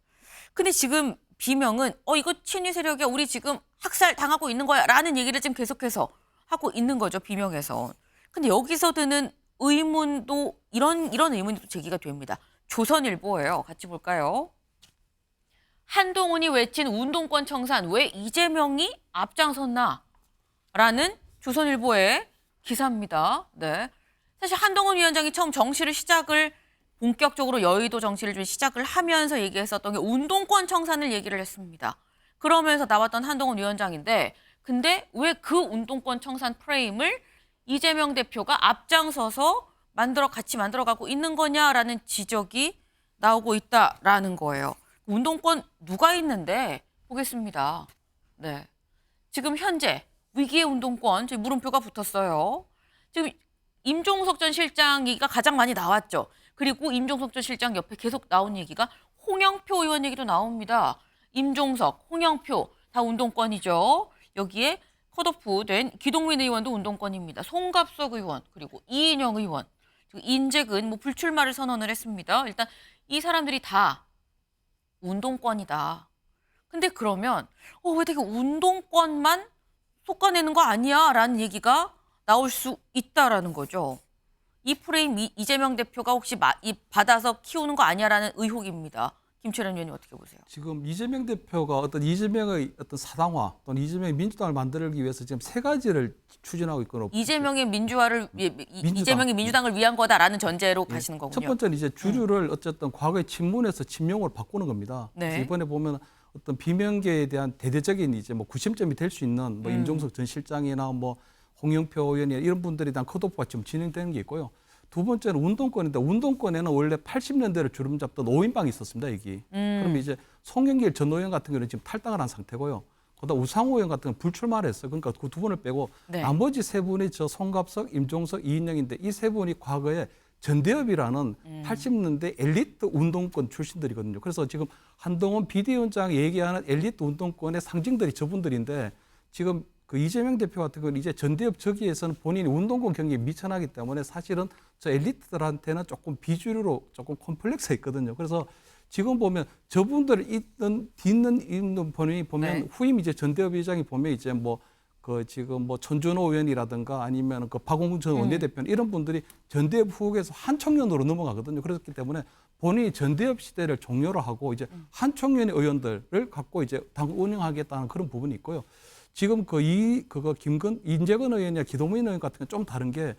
근데 지금 비명은 이거 친위 세력이야. 우리 지금 학살 당하고 있는 거야. 라는 얘기를 지금 계속해서 하고 있는 거죠. 비명에서. 근데 여기서 드는 의문도 이런 의문이 또 제기가 됩니다. 조선일보예요. 같이 볼까요? 한동훈이 외친 운동권 청산 왜 이재명이 앞장섰나? 라는 조선일보의 기사입니다. 네. 사실 한동훈 위원장이 처음 정시를 시작을 본격적으로 여의도 정치를 좀 시작을 하면서 얘기했었던 게 운동권 청산을 얘기를 했습니다. 그러면서 나왔던 한동훈 위원장인데 근데 왜 그 운동권 청산 프레임을 이재명 대표가 앞장서서 같이 만들어가고 있는 거냐라는 지적이 나오고 있다라는 거예요. 운동권 누가 있는데 보겠습니다. 네, 지금 현재 위기의 운동권 지금 물음표가 붙었어요. 지금 임종석 전 실장 얘기가 가장 많이 나왔죠. 그리고 임종석 전 실장 옆에 계속 나온 얘기가 홍영표 의원 얘기도 나옵니다. 임종석, 홍영표 다 운동권이죠. 여기에 컷오프된 기동민 의원도 운동권입니다. 송갑석 의원 그리고 이인영 의원, 인재근 불출마를 선언을 했습니다. 일단 이 사람들이 다 운동권이다. 근데 그러면 왜 되게 운동권만 솎아내는 거 아니야? 라는 얘기가 나올 수 있다라는 거죠. 이 프레임 이재명 대표가 혹시 받아서 키우는 거 아니야라는 의혹입니다. 김철현 의원님 어떻게 보세요? 지금 이재명 대표가 어떤 이재명의 어떤 사당화 또는 이재명의 민주당을 만들기 위해서 지금 세 가지를 추진하고 있거든요. 이재명의 민주화를 이재명이 민주당을 위한 거다라는 전제로 가시는 거군요. 첫 번째는 이제 주류를 어쨌든 과거의 친문에서 친명으로 바꾸는 겁니다. 네. 그래서 이번에 보면 어떤 비명계에 대한 대대적인 이제 구심점이 될 수 있는 임종석 전 실장이나 홍영표 의원이나 이런 분들에 대한 컷오프가 지금 진행되는 게 있고요. 두 번째는 운동권인데 운동권에는 원래 80년대를 주름 잡던 5인방이 있었습니다. 여기. 그러면 이제 송영길 전 의원 같은 경우는 지금 탈당을 한 상태고요. 그다음 우상호 의원 같은 경우는 불출마를 했어요. 그러니까 그 두 분을 빼고 네. 나머지 세 분이 송갑석, 임종석, 이인영인데 이 세 분이 과거에 전대협이라는 80년대 엘리트 운동권 출신들이거든요. 그래서 지금 한동훈 비대위원장이 얘기하는 엘리트 운동권의 상징들이 저분들인데 지금 그 이재명 대표 같은 경우는 이제 전대협 저기에서는 본인이 운동권 경기에 미천하기 때문에 사실은 저 엘리트들한테는 조금 비주류로 조금 콤플렉스가 있거든요. 그래서 지금 보면 저분들 있는 본인이 보면 네. 후임 이제 전대협 의장이 보면 이제 지금 천준호 의원이라든가 아니면 박홍근 전 원내대표는 이런 분들이 전대협 후에서 한총련으로 넘어가거든요. 그렇기 때문에 본인이 전대협 시대를 종료를 하고 이제 한총련의 의원들을 갖고 이제 당 운영하겠다는 그런 부분이 있고요. 지금 인재근 의원이나 기동민 의원 같은 건 좀 다른 게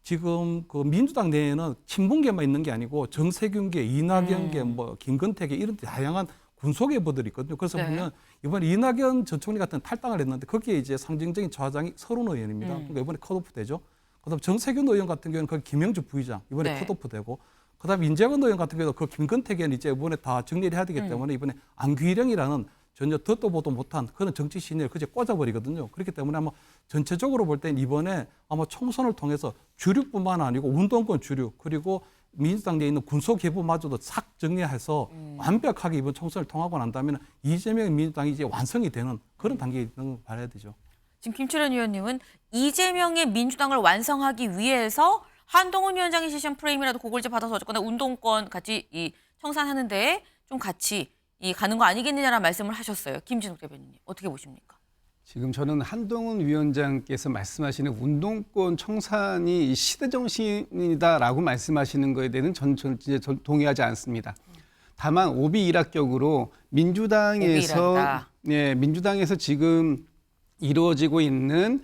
지금 민주당 내에는 친문계만 있는 게 아니고 정세균계, 이낙연계, 김건태계 이런 다양한 군소계보들이 있거든요. 그래서 네. 보면 이번에 이낙연 전 총리 같은 탈당을 했는데 거기에 이제 상징적인 좌장이 서른 의원입니다. 그러니까 이번에 컷오프 되죠. 그다음 정세균 의원 같은 경우는 거기 김영주 부의장 이번에 네. 컷오프 되고 그다음 인재근 의원 같은 경우도 김건태계는 이제 이번에 다 정리를 해야 되기 때문에 이번에 안규일영이라는 전혀 듣도 보도 못한 그런 정치 신을 그제 꽂아버리거든요. 그렇기 때문에 아마 전체적으로 볼 때는 이번에 아마 총선을 통해서 주류뿐만 아니고 운동권 주류 그리고 민주당 내에 있는 군소 계보마저도 싹 정리해서 완벽하게 이번 총선을 통하고 난다면 이재명 민주당이 이제 완성이 되는 그런 단계에 있는 걸 봐야 되죠. 지금 김철현 의원님은 이재명의 민주당을 완성하기 위해서 한동훈 위원장이 제시한 프레임이라도 그걸 이제 받아서 어쨌거나 운동권 같이 청산하는데 좀 같이 가는 거 아니겠느냐라는 말씀을 하셨어요. 김진욱 대변인님 어떻게 보십니까? 지금 저는 한동훈 위원장께서 말씀하시는 운동권 청산이 시대 정신이다라고 말씀하시는 거에 대해서는 전 동의하지 않습니다. 다만 오비일학격으로 민주당에서 지금 이루어지고 있는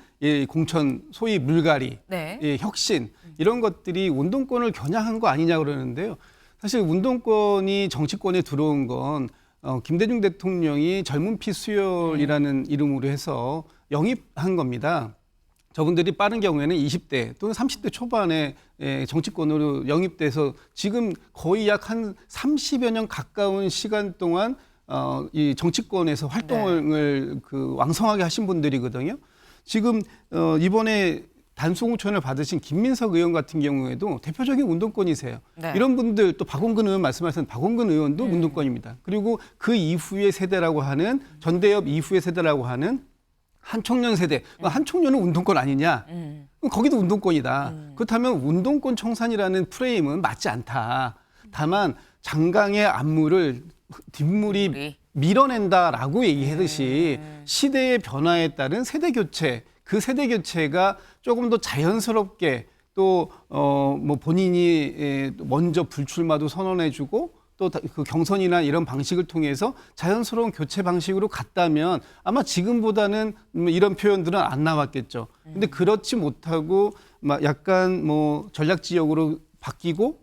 공천 소위 물갈이, 네. 혁신 이런 것들이 운동권을 겨냥한 거 아니냐 그러는데요. 사실 운동권이 정치권에 들어온 건 김대중 대통령이 젊은 피 수혈이라는 이름으로 해서 영입한 겁니다. 저분들이 빠른 경우에는 20대 또는 30대 초반에 정치권으로 영입돼서 지금 거의 약 한 30여 년 가까운 시간 동안 이 정치권에서 활동을 왕성하게 하신 분들이거든요. 지금 이번에 단수공천을 받으신 김민석 의원 같은 경우에도 대표적인 운동권이세요. 네. 이런 분들 또 박원근 의원 말씀하신 박원근 의원도 운동권입니다. 그리고 그 이후의 세대라고 하는 전대협 이후의 세대라고 하는 한총련 세대. 한총련은 운동권 아니냐? 거기도 운동권이다. 그렇다면 운동권 청산이라는 프레임은 맞지 않다. 다만 장강의 안무를 뒷물이 밀어낸다라고 얘기하듯이 시대의 변화에 따른 세대 교체, 그 세대 교체가 조금 더 자연스럽게 또 본인이 먼저 불출마도 선언해주고 또 그 경선이나 이런 방식을 통해서 자연스러운 교체 방식으로 갔다면 아마 지금보다는 이런 표현들은 안 나왔겠죠. 근데 그렇지 못하고 막 약간 전략 지역으로 바뀌고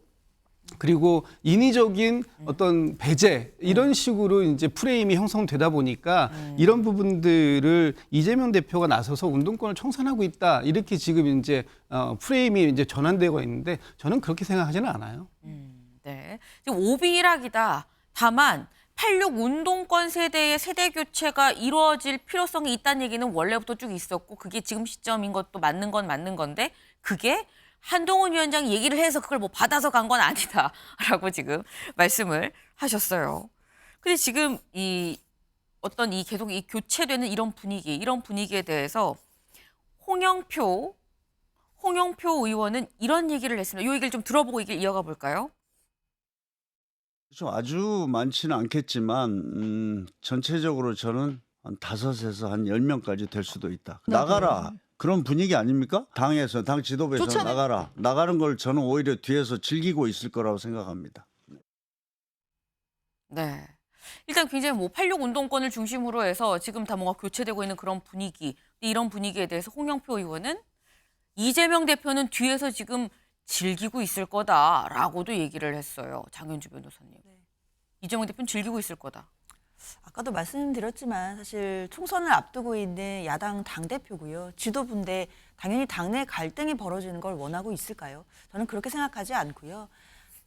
그리고 인위적인 어떤 배제 이런 식으로 이제 프레임이 형성되다 보니까 이런 부분들을 이재명 대표가 나서서 운동권을 청산하고 있다 이렇게 지금 이제 프레임이 이제 전환되고 있는데 저는 그렇게 생각하지는 않아요. 네. 지금 오비락이다. 다만 86 운동권 세대의 세대 교체가 이루어질 필요성이 있다는 얘기는 원래부터 쭉 있었고 그게 지금 시점인 것도 맞는 건 맞는 건데 그게 한동훈 위원장이 얘기를 해서 그걸 뭐 받아서 간 건 아니다라고 지금 말씀을 하셨어요. 근데 지금 계속 이 교체되는 이런 분위기에 대해서 홍영표 의원은 이런 얘기를 했습니다. 이 얘기를 좀 들어보고 얘기를 이어가 볼까요? 그렇죠. 아주 많지는 않겠지만 전체적으로 저는 한 5에서 한 10명까지 될 수도 있다. 나가라. 그런 분위기 아닙니까? 당에서, 당 지도부에서 나가라. 나가는 걸 저는 오히려 뒤에서 즐기고 있을 거라고 생각합니다. 네. 일단 굉장히 86 운동권을 중심으로 해서 지금 다 뭔가 교체되고 있는 그런 분위기. 이런 분위기에 대해서 홍영표 의원은 이재명 대표는 뒤에서 지금 즐기고 있을 거다라고도 얘기를 했어요. 장현주 변호사님. 이재명 대표는 즐기고 있을 거다. 아까도 말씀드렸지만 사실 총선을 앞두고 있는 야당 당대표고요. 지도부인데 당연히 당내 갈등이 벌어지는 걸 원하고 있을까요? 저는 그렇게 생각하지 않고요.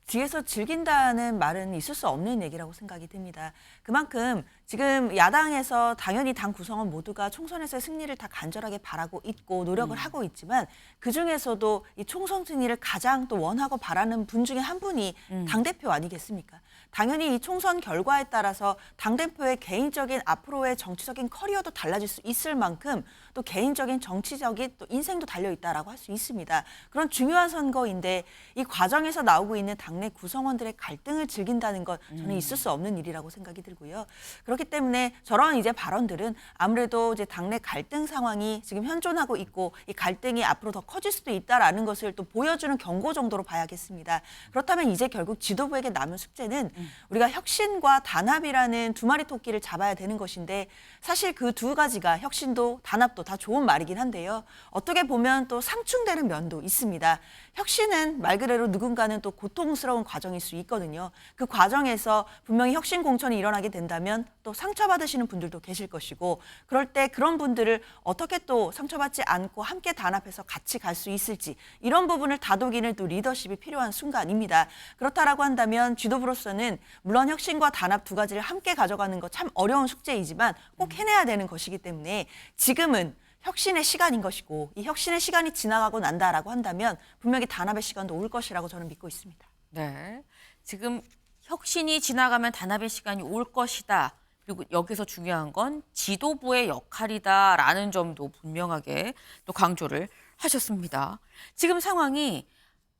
뒤에서 즐긴다는 말은 있을 수 없는 얘기라고 생각이 듭니다. 그만큼 지금 야당에서 당연히 당 구성원 모두가 총선에서의 승리를 다 간절하게 바라고 있고 노력을 하고 있지만 그중에서도 이 총선 승리를 가장 또 원하고 바라는 분 중에 한 분이 당대표 아니겠습니까? 당연히 이 총선 결과에 따라서 당대표의 개인적인 앞으로의 정치적인 커리어도 달라질 수 있을 만큼 또 개인적인 정치적인 또 인생도 달려있다라고 할 수 있습니다. 그런 중요한 선거인데 이 과정에서 나오고 있는 당내 구성원들의 갈등을 즐긴다는 건 저는 있을 수 없는 일이라고 생각이 들고요. 그렇기 때문에 저런 이제 발언들은 아무래도 이제 당내 갈등 상황이 지금 현존하고 있고 이 갈등이 앞으로 더 커질 수도 있다라는 것을 또 보여주는 경고 정도로 봐야겠습니다. 그렇다면 이제 결국 지도부에게 남은 숙제는 우리가 혁신과 단합이라는 두 마리 토끼를 잡아야 되는 것인데 사실 그 두 가지가 혁신도 단합도 다 좋은 말이긴 한데요. 어떻게 보면 또 상충되는 면도 있습니다. 혁신은 말 그대로 누군가는 또 고통스러운 과정일 수 있거든요. 그 과정에서 분명히 혁신 공천이 일어나게 된다면 또 상처받으시는 분들도 계실 것이고 그럴 때 그런 분들을 어떻게 또 상처받지 않고 함께 단합해서 같이 갈 수 있을지 이런 부분을 다독이는 또 리더십이 필요한 순간입니다. 그렇다라고 한다면 지도부로서는 물론 혁신과 단합 두 가지를 함께 가져가는 거 참 어려운 숙제이지만 꼭 해내야 되는 것이기 때문에 지금은 혁신의 시간인 것이고 이 혁신의 시간이 지나가고 난다라고 한다면 분명히 단합의 시간도 올 것이라고 저는 믿고 있습니다. 네. 지금 혁신이 지나가면 단합의 시간이 올 것이다. 그리고 여기서 중요한 건 지도부의 역할이다라는 점도 분명하게 또 강조를 하셨습니다. 지금 상황이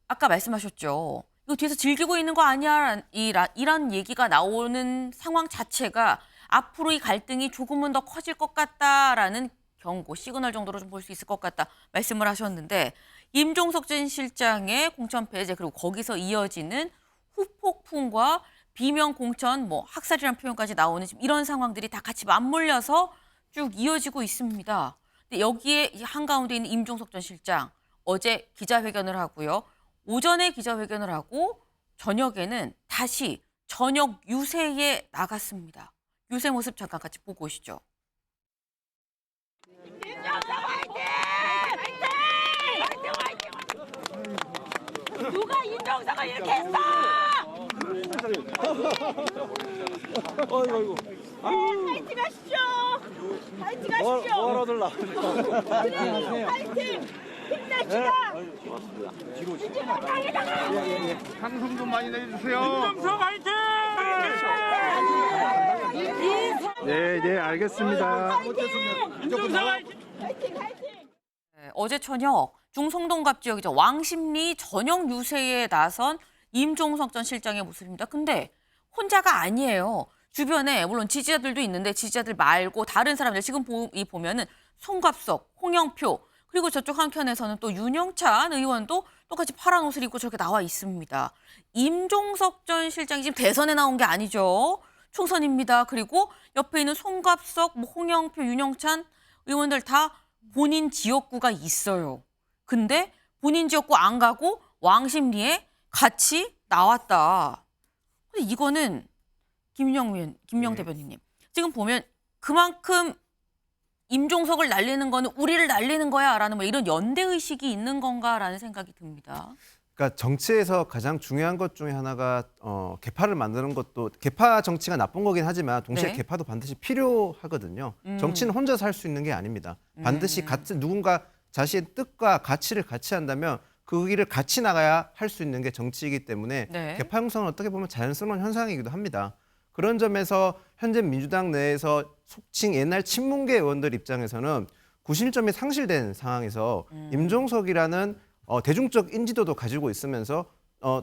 아까 말씀하셨죠. 이거 뒤에서 즐기고 있는 거 아니야? 이런 얘기가 나오는 상황 자체가 앞으로 이 갈등이 조금은 더 커질 것 같다라는 경고, 시그널 정도로 좀 볼 수 있을 것 같다 말씀을 하셨는데 임종석 전 실장의 공천 폐쇄 그리고 거기서 이어지는 후폭풍과 비명 공천, 학살이라는 표현까지 나오는 지금 이런 상황들이 다 같이 맞물려서 쭉 이어지고 있습니다. 근데 여기에 한가운데 있는 임종석 전 실장 어제 기자회견을 하고요. 오전에 기자회견을 하고 저녁에는 다시 저녁 유세에 나갔습니다. 유세 모습 잠깐 같이 보고 오시죠. 누가 임종석을 이렇게 했어? 아이고. 파이팅 하십시오. 파이팅 하십시오. 뭐하러들 나. 그래, 파이팅. 힘내시다. 뒤로 이재명 당에다가. 방송 좀 많이 내주세요. 임종석 파이팅! 네, 알겠습니다. 임종석 파이팅. 네, 어제 저녁 중성동갑 지역이죠. 왕십리 저녁 유세에 나선 임종석 전 실장의 모습입니다. 근데 혼자가 아니에요. 주변에 물론 지지자들도 있는데 지지자들 말고 다른 사람들 지금 보면은 송갑석, 홍영표 그리고 저쪽 한켠에서는 또 윤영찬 의원도 똑같이 파란 옷을 입고 저렇게 나와 있습니다. 임종석 전 실장이 지금 대선에 나온 게 아니죠. 총선입니다. 그리고 옆에 있는 송갑석, 홍영표, 윤영찬 의원들 다 본인 지역구가 있어요. 근데 본인 지역구 안 가고 왕십리에 같이 나왔다. 근데 이거는 김영 대변인님. 지금 보면 그만큼 임종석을 날리는 거는 우리를 날리는 거야라는 뭐 이런 연대 의식이 있는 건가라는 생각이 듭니다. 그러니까 정치에서 가장 중요한 것 중에 하나가 개파를 만드는 것도 개파 정치가 나쁜 거긴 하지만 동시에 네. 개파도 반드시 필요하거든요. 정치는 혼자서 할 수 있는 게 아닙니다. 반드시 같은 누군가 자신의 뜻과 가치를 같이 한다면 그 길을 같이 나가야 할 수 있는 게 정치이기 때문에 네. 개파 형성은 어떻게 보면 자연스러운 현상이기도 합니다. 그런 점에서 현재 민주당 내에서 속칭 옛날 친문계 의원들 입장에서는 구심점이 상실된 상황에서 임종석이라는 대중적 인지도도 가지고 있으면서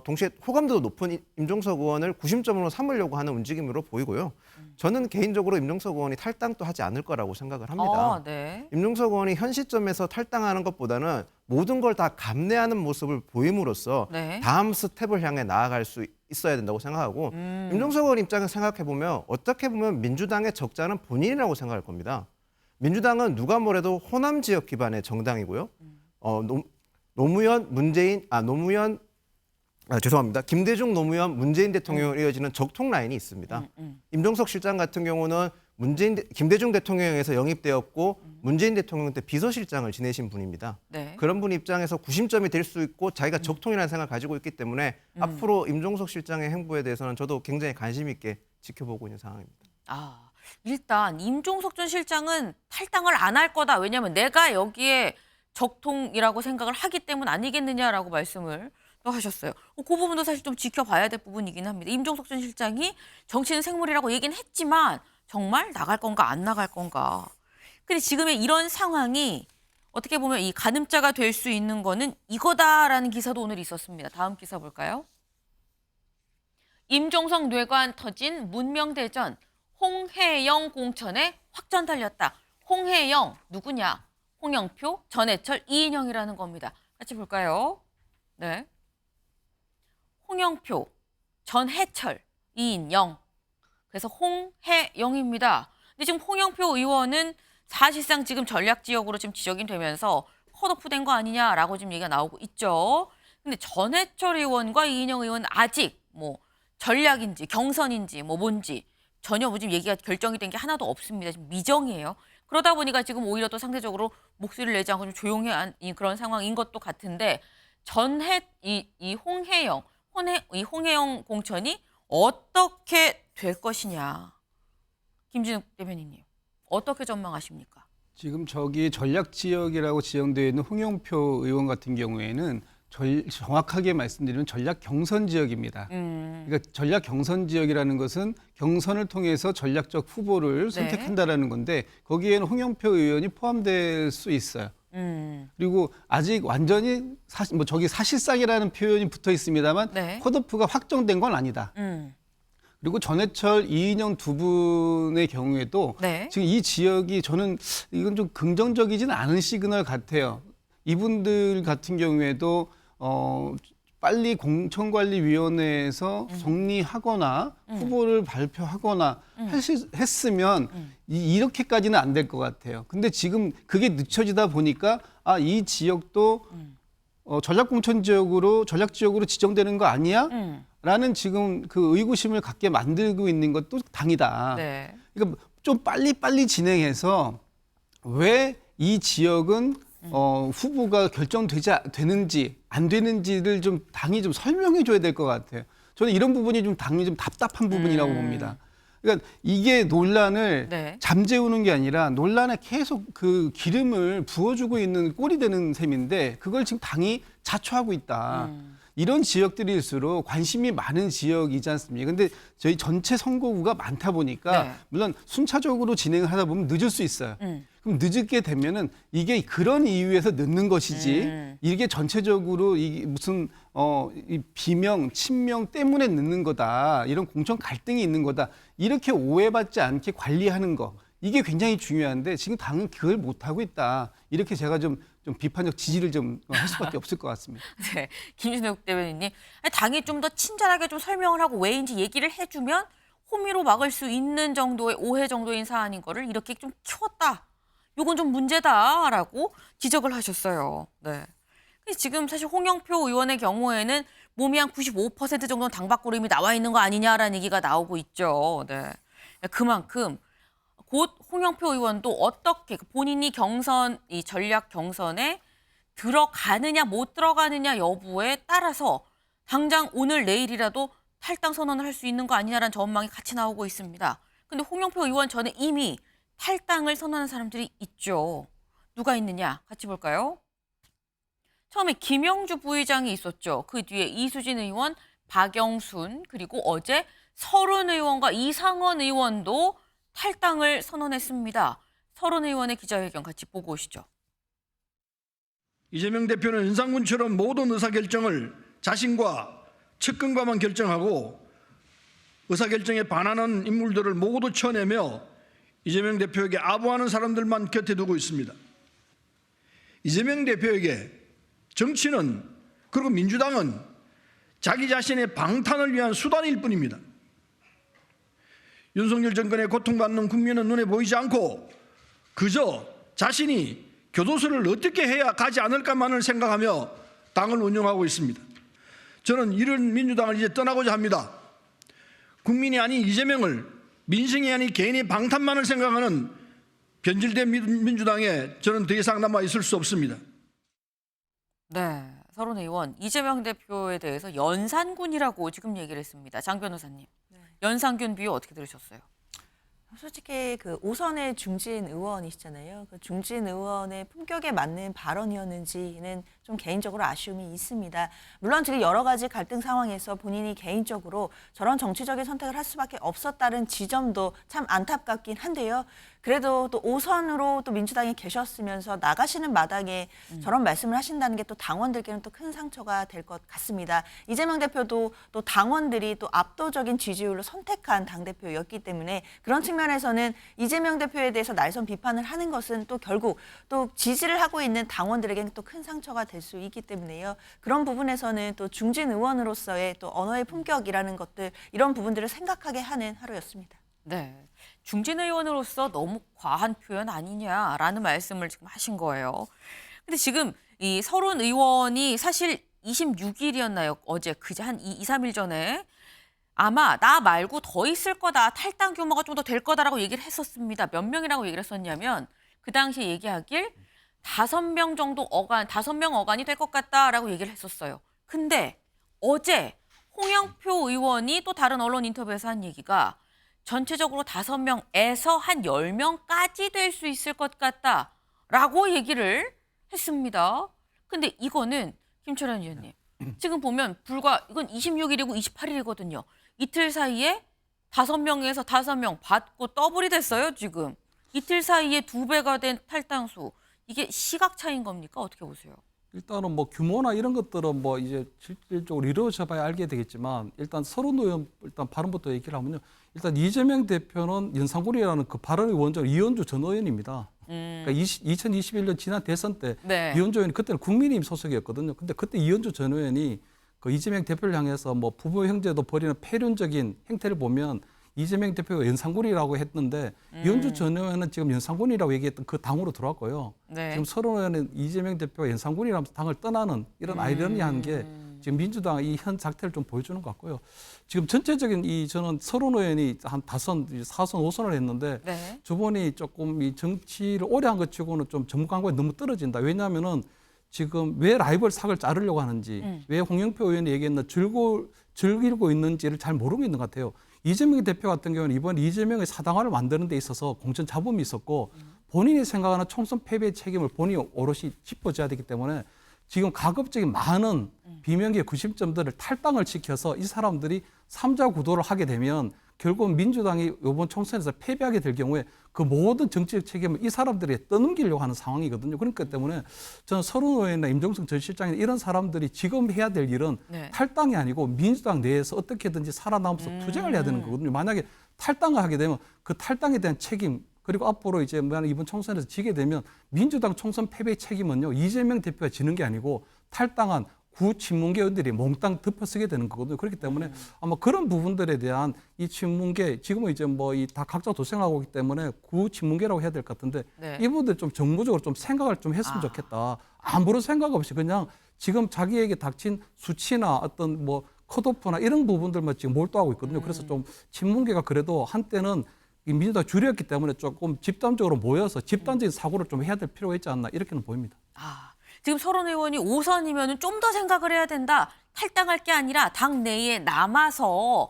동시에 호감도도 높은 임종석 의원을 구심점으로 삼으려고 하는 움직임으로 보이고요. 저는 개인적으로 임종석 의원이 탈당도 하지 않을 거라고 생각을 합니다. 네. 임종석 의원이 현 시점에서 탈당하는 것보다는 모든 걸 다 감내하는 모습을 보임으로써 네. 다음 스텝을 향해 나아갈 수 있어야 된다고 생각하고 임종석 의원 입장에서 생각해보면 어떻게 보면 민주당의 적자는 본인이라고 생각할 겁니다. 민주당은 누가 뭐래도 호남 지역 기반의 정당이고요. 김대중 노무현 문재인 대통령을 이어지는 적통 라인이 있습니다. 임종석 실장 같은 경우는 김대중 대통령에서 영입되었고 문재인 대통령 때 비서실장을 지내신 분입니다. 네. 그런 분 입장에서 구심점이 될 수 있고 자기가 적통이라는 생각을 가지고 있기 때문에 앞으로 임종석 실장의 행보에 대해서는 저도 굉장히 관심 있게 지켜보고 있는 상황입니다. 일단 임종석 전 실장은 탈당을 안 할 거다. 왜냐하면 내가 여기에 적통이라고 생각을 하기 때문 아니겠느냐라고 말씀을 또 하셨어요. 그 부분도 사실 좀 지켜봐야 될 부분이긴 합니다. 임종석 전 실장이 정치는 생물이라고 얘기는 했지만 정말 나갈 건가 안 나갈 건가. 근데 지금의 이런 상황이 어떻게 보면 이 가늠자가 될 수 있는 거는 이거다라는 기사도 오늘 있었습니다. 다음 기사 볼까요? 임종석 뇌관 터진 문명대전 홍혜영 공천에 확전 달렸다. 홍혜영 누구냐? 홍영표, 전해철, 이인영이라는 겁니다. 같이 볼까요? 네. 홍영표, 전해철, 이인영. 그래서 홍혜영입니다. 근데 지금 홍영표 의원은 사실상 지금 전략 지역으로 지금 지적이 되면서 컷오프된 거 아니냐라고 지금 얘기가 나오고 있죠. 근데 전해철 의원과 이인영 의원은 아직 뭐 전략인지 경선인지 뭐 뭔지 전혀 뭐 지금 얘기가 결정이 된 게 하나도 없습니다. 지금 미정이에요. 그러다 보니까 지금 오히려 또 상대적으로 목소리를 내지 않고 좀 조용한 그런 상황인 것도 같은데 이 홍혜영 공천이 어떻게 될 것이냐. 김진욱 대변인님, 어떻게 전망하십니까? 지금 저기 전략 지역이라고 지정되어 있는 홍영표 의원 같은 경우에는 정확하게 말씀드리면 전략 경선 지역입니다. 그러니까 전략 경선 지역이라는 것은 경선을 통해서 전략적 후보를 선택한다라는 건데 거기에는 홍영표 의원이 포함될 수 있어요. 그리고 아직 완전히 저기 사실상이라는 표현이 붙어 있습니다만 네. 컷오프가 확정된 건 아니다. 그리고 전해철, 이인영 두 분의 경우에도 네. 지금 이 지역이 저는 이건 좀 긍정적이진 않은 시그널 같아요. 이분들 같은 경우에도 빨리 공천관리위원회에서 정리하거나 후보를 발표하거나 했으면 이렇게까지는 안 될 것 같아요. 근데 지금 그게 늦춰지다 보니까 이 지역도 전략공천 지역으로 전략 지역으로 지정되는 거 아니야? 라는 지금 그 의구심을 갖게 만들고 있는 것도 당이다. 네. 그러니까 좀 빨리 진행해서 왜 이 지역은 후보가 되는지 안 되는지를 좀 당이 좀 설명해 줘야 될 것 같아요. 저는 이런 부분이 좀 당이 좀 답답한 부분이라고 봅니다. 그러니까 이게 논란을 네. 잠재우는 게 아니라 논란에 계속 그 기름을 부어주고 있는 꼴이 되는 셈인데 그걸 지금 당이 자초하고 있다. 이런 지역들일수록 관심이 많은 지역이지 않습니까? 근데 저희 전체 선거구가 많다 보니까 네. 물론 순차적으로 진행을 하다 보면 늦을 수 있어요. 그럼 늦게 되면은 이게 그런 이유에서 늦는 것이지 이게 전체적으로 이게 무슨 이 비명, 친명 때문에 늦는 거다. 이런 공천 갈등이 있는 거다. 이렇게 오해받지 않게 관리하는 거. 이게 굉장히 중요한데 지금 당은 그걸 못하고 있다. 이렇게 제가 좀 비판적 지지를 좀 할 수밖에 없을 것 같습니다. 네, 김진욱 대변인님, 당이 좀 더 친절하게 좀 설명을 하고 왜인지 얘기를 해주면 호미로 막을 수 있는 정도의 오해 정도인 사안인 거를 이렇게 좀 키웠다. 요건 좀 문제다라고 지적을 하셨어요. 네. 근데 지금 사실 홍영표 의원의 경우에는 몸이 한 95% 정도는 당 밖으로 이미 나와 있는 거 아니냐라는 얘기가 나오고 있죠. 네. 그만큼 곧 홍영표 의원도 어떻게 본인이 경선, 이 전략 경선에 들어가느냐 못 들어가느냐 여부에 따라서 당장 오늘 내일이라도 탈당 선언을 할 수 있는 거 아니냐라는 전망이 같이 나오고 있습니다. 근데 홍영표 의원 전에 이미 탈당을 선언한 사람들이 있죠. 누가 있느냐 같이 볼까요? 처음에 김영주 부의장이 있었죠. 그 뒤에 이수진 의원, 박영순, 그리고 어제 서른 의원과 이상원 의원도 탈당을 선언했습니다. 서른 의원의 기자회견 같이 보고 오시죠. 이재명 대표는 윤상군처럼 모든 의사결정을 자신과 측근과만 결정하고 의사결정에 반하는 인물들을 모두 쳐내며 이재명 대표에게 아부하는 사람들만 곁에 두고 있습니다. 이재명 대표에게 정치는 그리고 민주당은 자기 자신의 방탄을 위한 수단일 뿐입니다. 윤석열 정권의 고통받는 국민은 눈에 보이지 않고 그저 자신이 교도소를 어떻게 해야 가지 않을까만을 생각하며 당을 운영하고 있습니다. 저는 이런 민주당을 이제 떠나고자 합니다. 국민이 아닌 이재명을, 민생이 아닌 개인의 방탄만을 생각하는 변질된 민주당에 저는 더 이상 남아 있을 수 없습니다. 네, 서른 의원 이재명 대표에 대해서 연산군이라고 지금 얘기를 했습니다. 장 변호사님, 연산군 비유 어떻게 들으셨어요? 솔직히 그 5선의 중진 의원이시잖아요. 그 중진 의원의 품격에 맞는 발언이었는지는 좀 개인적으로 아쉬움이 있습니다. 물론 지금 여러 가지 갈등 상황에서 본인이 개인적으로 저런 정치적인 선택을 할 수밖에 없었다는 지점도 참 안타깝긴 한데요. 그래도 또 5선으로 또 민주당에 계셨으면서 나가시는 마당에 저런 말씀을 하신다는 게 또 당원들께는 또 큰 상처가 될 것 같습니다. 이재명 대표도 또 당원들이 또 압도적인 지지율로 선택한 당대표였기 때문에 그런 측면에서는 이재명 대표에 대해서 날선 비판을 하는 것은 또 결국 또 지지를 하고 있는 당원들에게는 또 큰 상처가 될 수 있기 때문에요. 그런 부분에서는 또 중진 의원으로서의 또 언어의 품격이라는 것들 이런 부분들을 생각하게 하는 하루였습니다. 네, 중진 의원으로서 너무 과한 표현 아니냐라는 말씀을 지금 하신 거예요. 근데 지금 이 서른 의원이 사실 26일이었나요? 어제 그제 한 2-3일 전에 아마 나 말고 더 있을 거다. 탈당 규모가 좀 더 될 거다라고 얘기를 했었습니다. 몇 명이라고 얘기를 했었냐면 그 당시에 얘기하길 5명 정도 어간, 5명 어간이 될 것 같다라고 얘기를 했었어요. 근데 어제 홍영표 의원이 또 다른 언론 인터뷰에서 한 얘기가 전체적으로 5명에서 한 10명까지 될 수 있을 것 같다라고 얘기를 했습니다. 근데 이거는 김철현 의원님, 지금 보면 불과 이건 26일이고 28일이거든요. 이틀 사이에 5명에서 5명 받고 더블이 됐어요, 지금. 이틀 사이에 2배가 된 탈당수. 이게 시각 차이인 겁니까? 어떻게 보세요? 일단은 뭐 규모나 이런 것들은 뭐 이제 실질적으로 이루어져 봐야 알게 되겠지만 일단 서른 의원 일단 발언부터 얘기를 하면요. 일단 이재명 대표는 연산군이라는 그 발언의 원조 이현주 전 의원입니다. 그러니까 2021년 지난 대선 때 네. 이현주 의원이 그때는 국민의힘 소속이었거든요. 근데 그때 이현주 전 의원이 그 이재명 대표를 향해서 뭐 부부 형제도 벌이는 폐륜적인 행태를 보면 이재명 대표가 연산군이라고 했는데 이현주 전 의원은 지금 연산군이라고 얘기했던 그 당으로 들어왔고요. 네. 지금 서른 의원은 이재명 대표가 연산군이라면서 당을 떠나는 이런 아이러니한 게 지금 민주당 이 현 작태를 좀 보여주는 것 같고요. 지금 전체적인 저는 서른 의원이 한 4선, 5선을 했는데 네. 저분이 조금 이 정치를 오래 한 것 치고는 좀 전문가하고 너무 떨어진다. 왜냐하면은 지금 왜 라이벌 삭을 자르려고 하는지, 왜 홍영표 의원이 얘기했나 즐기고 있는지를 잘 모르고 있는 것 같아요. 이재명 대표 같은 경우는 이번 이재명의 사당화를 만드는 데 있어서 공천 잡음이 있었고 본인이 생각하는 총선 패배의 책임을 본인이 오롯이 짚어줘야 되기 때문에 지금 가급적인 많은 비명계의 구심점들을 탈당을 시켜서 이 사람들이 3자 구도를 하게 되면 결국 민주당이 이번 총선에서 패배하게 될 경우에 그 모든 정치적 책임을 이 사람들이 떠넘기려고 하는 상황이거든요. 그렇기 때문에 저는 서른 의원이나 임종석 전 실장이나 이런 사람들이 지금 해야 될 일은 네. 탈당이 아니고 민주당 내에서 어떻게든지 살아남아서 투쟁을 해야 되는 거거든요. 만약에 탈당을 하게 되면 그 탈당에 대한 책임 그리고 앞으로 이제 만약 이번 총선에서 지게 되면 민주당 총선 패배의 책임은요 이재명 대표가 지는 게 아니고 탈당한 구친문계 의원들이 몽땅 덮어쓰게 되는 거거든요. 그렇기 때문에 아마 그런 부분들에 대한 이 친문계 지금은 이제 뭐 이 다 각자 도생하고 있기 때문에 구친문계라고 해야 될 것 같은데 네. 이분들 좀 정무적으로 좀 생각을 좀 했으면 좋겠다. 아무런 생각 없이 그냥 지금 자기에게 닥친 수치나 어떤 뭐 컷오프나 이런 부분들만 지금 몰두하고 있거든요. 그래서 좀 친문계가 그래도 한때는 이 민주당 줄였기 때문에 조금 집단적으로 모여서 집단적인 사고를 좀 해야 될 필요가 있지 않나 이렇게는 보입니다. 지금 서른 의원이 5선이면 좀 더 생각을 해야 된다. 탈당할 게 아니라 당 내에 남아서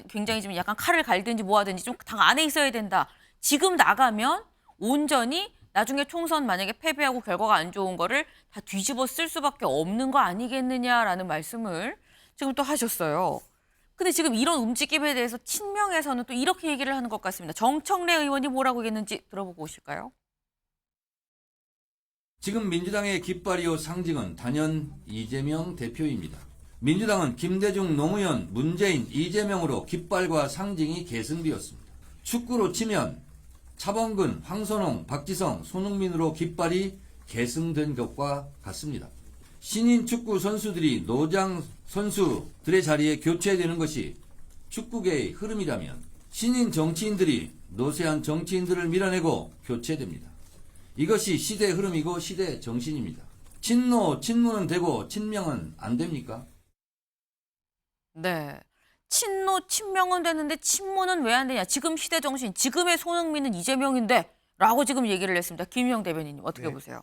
굉장히 좀 약간 칼을 갈든지 뭐 하든지 좀 당 안에 있어야 된다. 지금 나가면 온전히 나중에 총선 만약에 패배하고 결과가 안 좋은 거를 다 뒤집어 쓸 수밖에 없는 거 아니겠느냐라는 말씀을 지금 또 하셨어요. 근데 지금 이런 움직임에 대해서 친명에서는 또 이렇게 얘기를 하는 것 같습니다. 정청래 의원이 뭐라고 했는지 들어보고 오실까요? 지금 민주당의 깃발이요 상징은 단연 이재명 대표입니다. 민주당은 김대중, 노무현, 문재인, 이재명으로 깃발과 상징이 계승되었습니다. 축구로 치면 차범근, 황선홍, 박지성, 손흥민으로 깃발이 계승된 것과 같습니다. 신인 축구 선수들이 노장 선수들의 자리에 교체되는 것이 축구계의 흐름이라면 신인 정치인들이 노쇠한 정치인들을 밀어내고 교체됩니다. 이것이 시대의 흐름이고 시대의 정신입니다. 친노, 친문은 되고 친명은 안 됩니까? 네. 친노, 친명은 되는데 친문은 왜 안 되냐. 지금 시대 정신, 지금의 손흥민은 이재명인데 라고 지금 얘기를 했습니다. 김유영 대변인님 어떻게 보세요?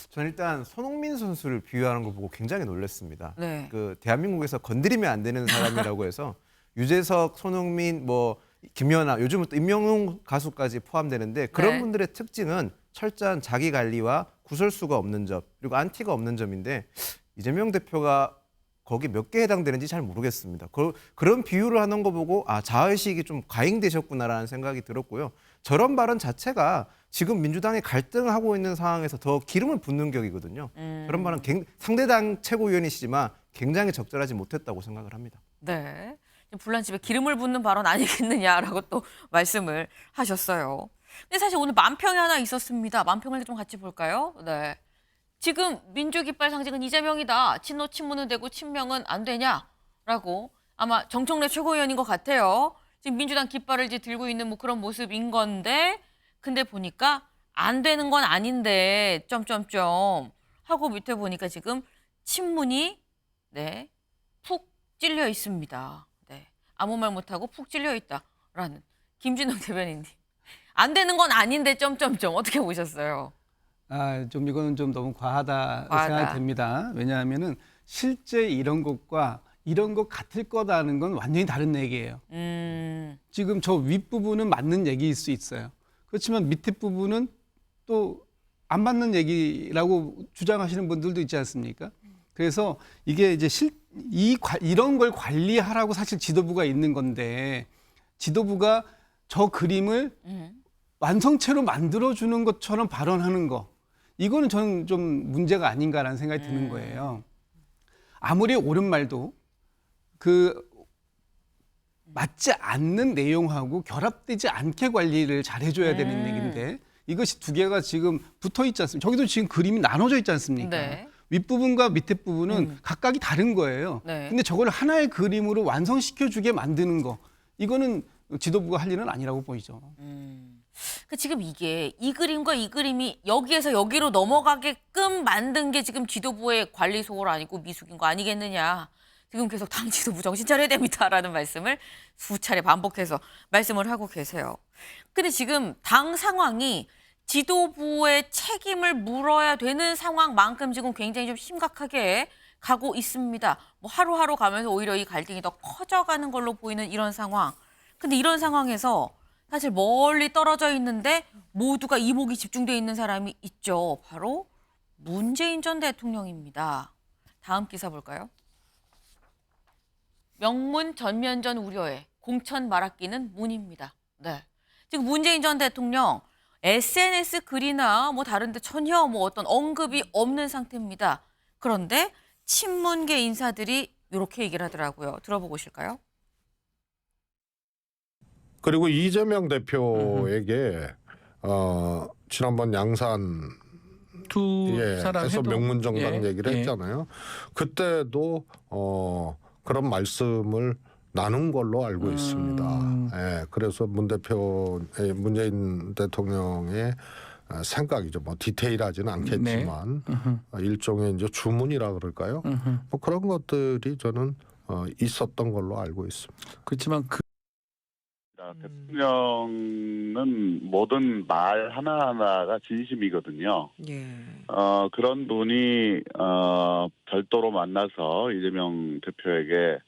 저는 일단 손흥민 선수를 비유하는 거 보고 굉장히 놀랐습니다. 네. 그 대한민국에서 건드리면 안 되는 사람이라고 해서 유재석, 손흥민, 뭐 김연아, 요즘은 또 임영웅 가수까지 포함되는데 그런 네. 분들의 특징은 철저한 자기 관리와 구설수가 없는 점 그리고 안티가 없는 점인데 이재명 대표가 거기 몇 개 해당되는지 잘 모르겠습니다. 그런 비유를 하는 거 보고 자의식이 좀 과잉되셨구나라는 생각이 들었고요. 저런 발언 자체가 지금 민주당이 갈등하고 있는 상황에서 더 기름을 붓는 격이거든요. 저런 발언 상대당 최고위원이시지만 굉장히 적절하지 못했다고 생각을 합니다. 네. 불난집에 기름을 붓는 발언 아니겠느냐라고 또 말씀을 하셨어요. 근데 사실 오늘 만평이 하나 있었습니다. 만평을 좀 같이 볼까요? 네. 지금 민주깃발 상징은 이재명이다. 친노, 친문은 되고 친명은 안 되냐라고 아마 정청래 최고위원인 것 같아요. 지금 민주당 깃발을 이제 들고 있는 뭐 그런 모습인 건데 근데 보니까 안 되는 건 아닌데 점점점 하고 밑에 보니까 지금 친문이 네, 푹 찔려 있습니다. 네. 아무 말 못하고 푹 찔려 있다라는 김진웅 대변인님. 안 되는 건 아닌데 점점점 어떻게 보셨어요? 좀 이거는 좀 너무 과하다 생각이 됩니다. 왜냐하면은 실제 이런 것과 이런 것 같을 거다는 건 완전히 다른 얘기예요. 지금 저 윗부분은 맞는 얘기일 수 있어요. 그렇지만 밑에 부분은 또 안 맞는 얘기라고 주장하시는 분들도 있지 않습니까? 그래서 이게 이제 이런 걸 관리하라고 사실 지도부가 있는 건데 지도부가 저 그림을 완성체로 만들어주는 것처럼 발언하는 거 이거는 저는 좀 문제가 아닌가라는 생각이 드는 거예요. 아무리 옳은 말도 그 맞지 않는 내용하고 결합되지 않게 관리를 잘 해줘야 되는 얘기인데 이것이 두 개가 지금 붙어 있지 않습니까? 저기도 지금 그림이 나눠져 있지 않습니까? 네. 윗부분과 밑에 부분은 각각이 다른 거예요. 네. 근데 저걸 하나의 그림으로 완성시켜주게 만드는 거 이거는 지도부가 할 일은 아니라고 보이죠. 지금 이게 이 그림과 이 그림이 여기에서 여기로 넘어가게끔 만든 게 지금 지도부의 관리 소홀 아니고 미숙인 거 아니겠느냐. 지금 계속 당 지도부 정신 차려야 됩니다라는 말씀을 수차례 반복해서 말씀을 하고 계세요. 근데 지금 당 상황이 지도부의 책임을 물어야 되는 상황만큼 지금 굉장히 좀 심각하게 가고 있습니다. 뭐 하루하루 가면서 오히려 이 갈등이 더 커져가는 걸로 보이는 이런 상황. 근데 이런 상황에서 사실 멀리 떨어져 있는데 모두가 이목이 집중돼 있는 사람이 있죠. 바로 문재인 전 대통령입니다. 다음 기사 볼까요? 명문 전면전 우려에 공천 말아끼는 문입니다. 네. 지금 문재인 전 대통령 SNS 글이나 뭐 다른 데 전혀 뭐 어떤 언급이 없는 상태입니다. 그런데 친문계 인사들이 이렇게 얘기를 하더라고요. 들어보고 오실까요? 그리고 이재명 대표에게 지난번 양산 에서 명문정당 얘기를 했잖아요. 그때도 그런 말씀을 나눈 걸로 알고 있습니다. 그래서 문재인 대통령의 생각이죠. 뭐 디테일하지는 않겠지만 일종의 이제 주문이라 그럴까요? 뭐 그런 것들이 저는 있었던 걸로 알고 있습니다. 그렇지만 대통령은 모든 말 하나하나가 진심이거든요. 예. 그런 분이 별도로 만나서 이재명 대표에게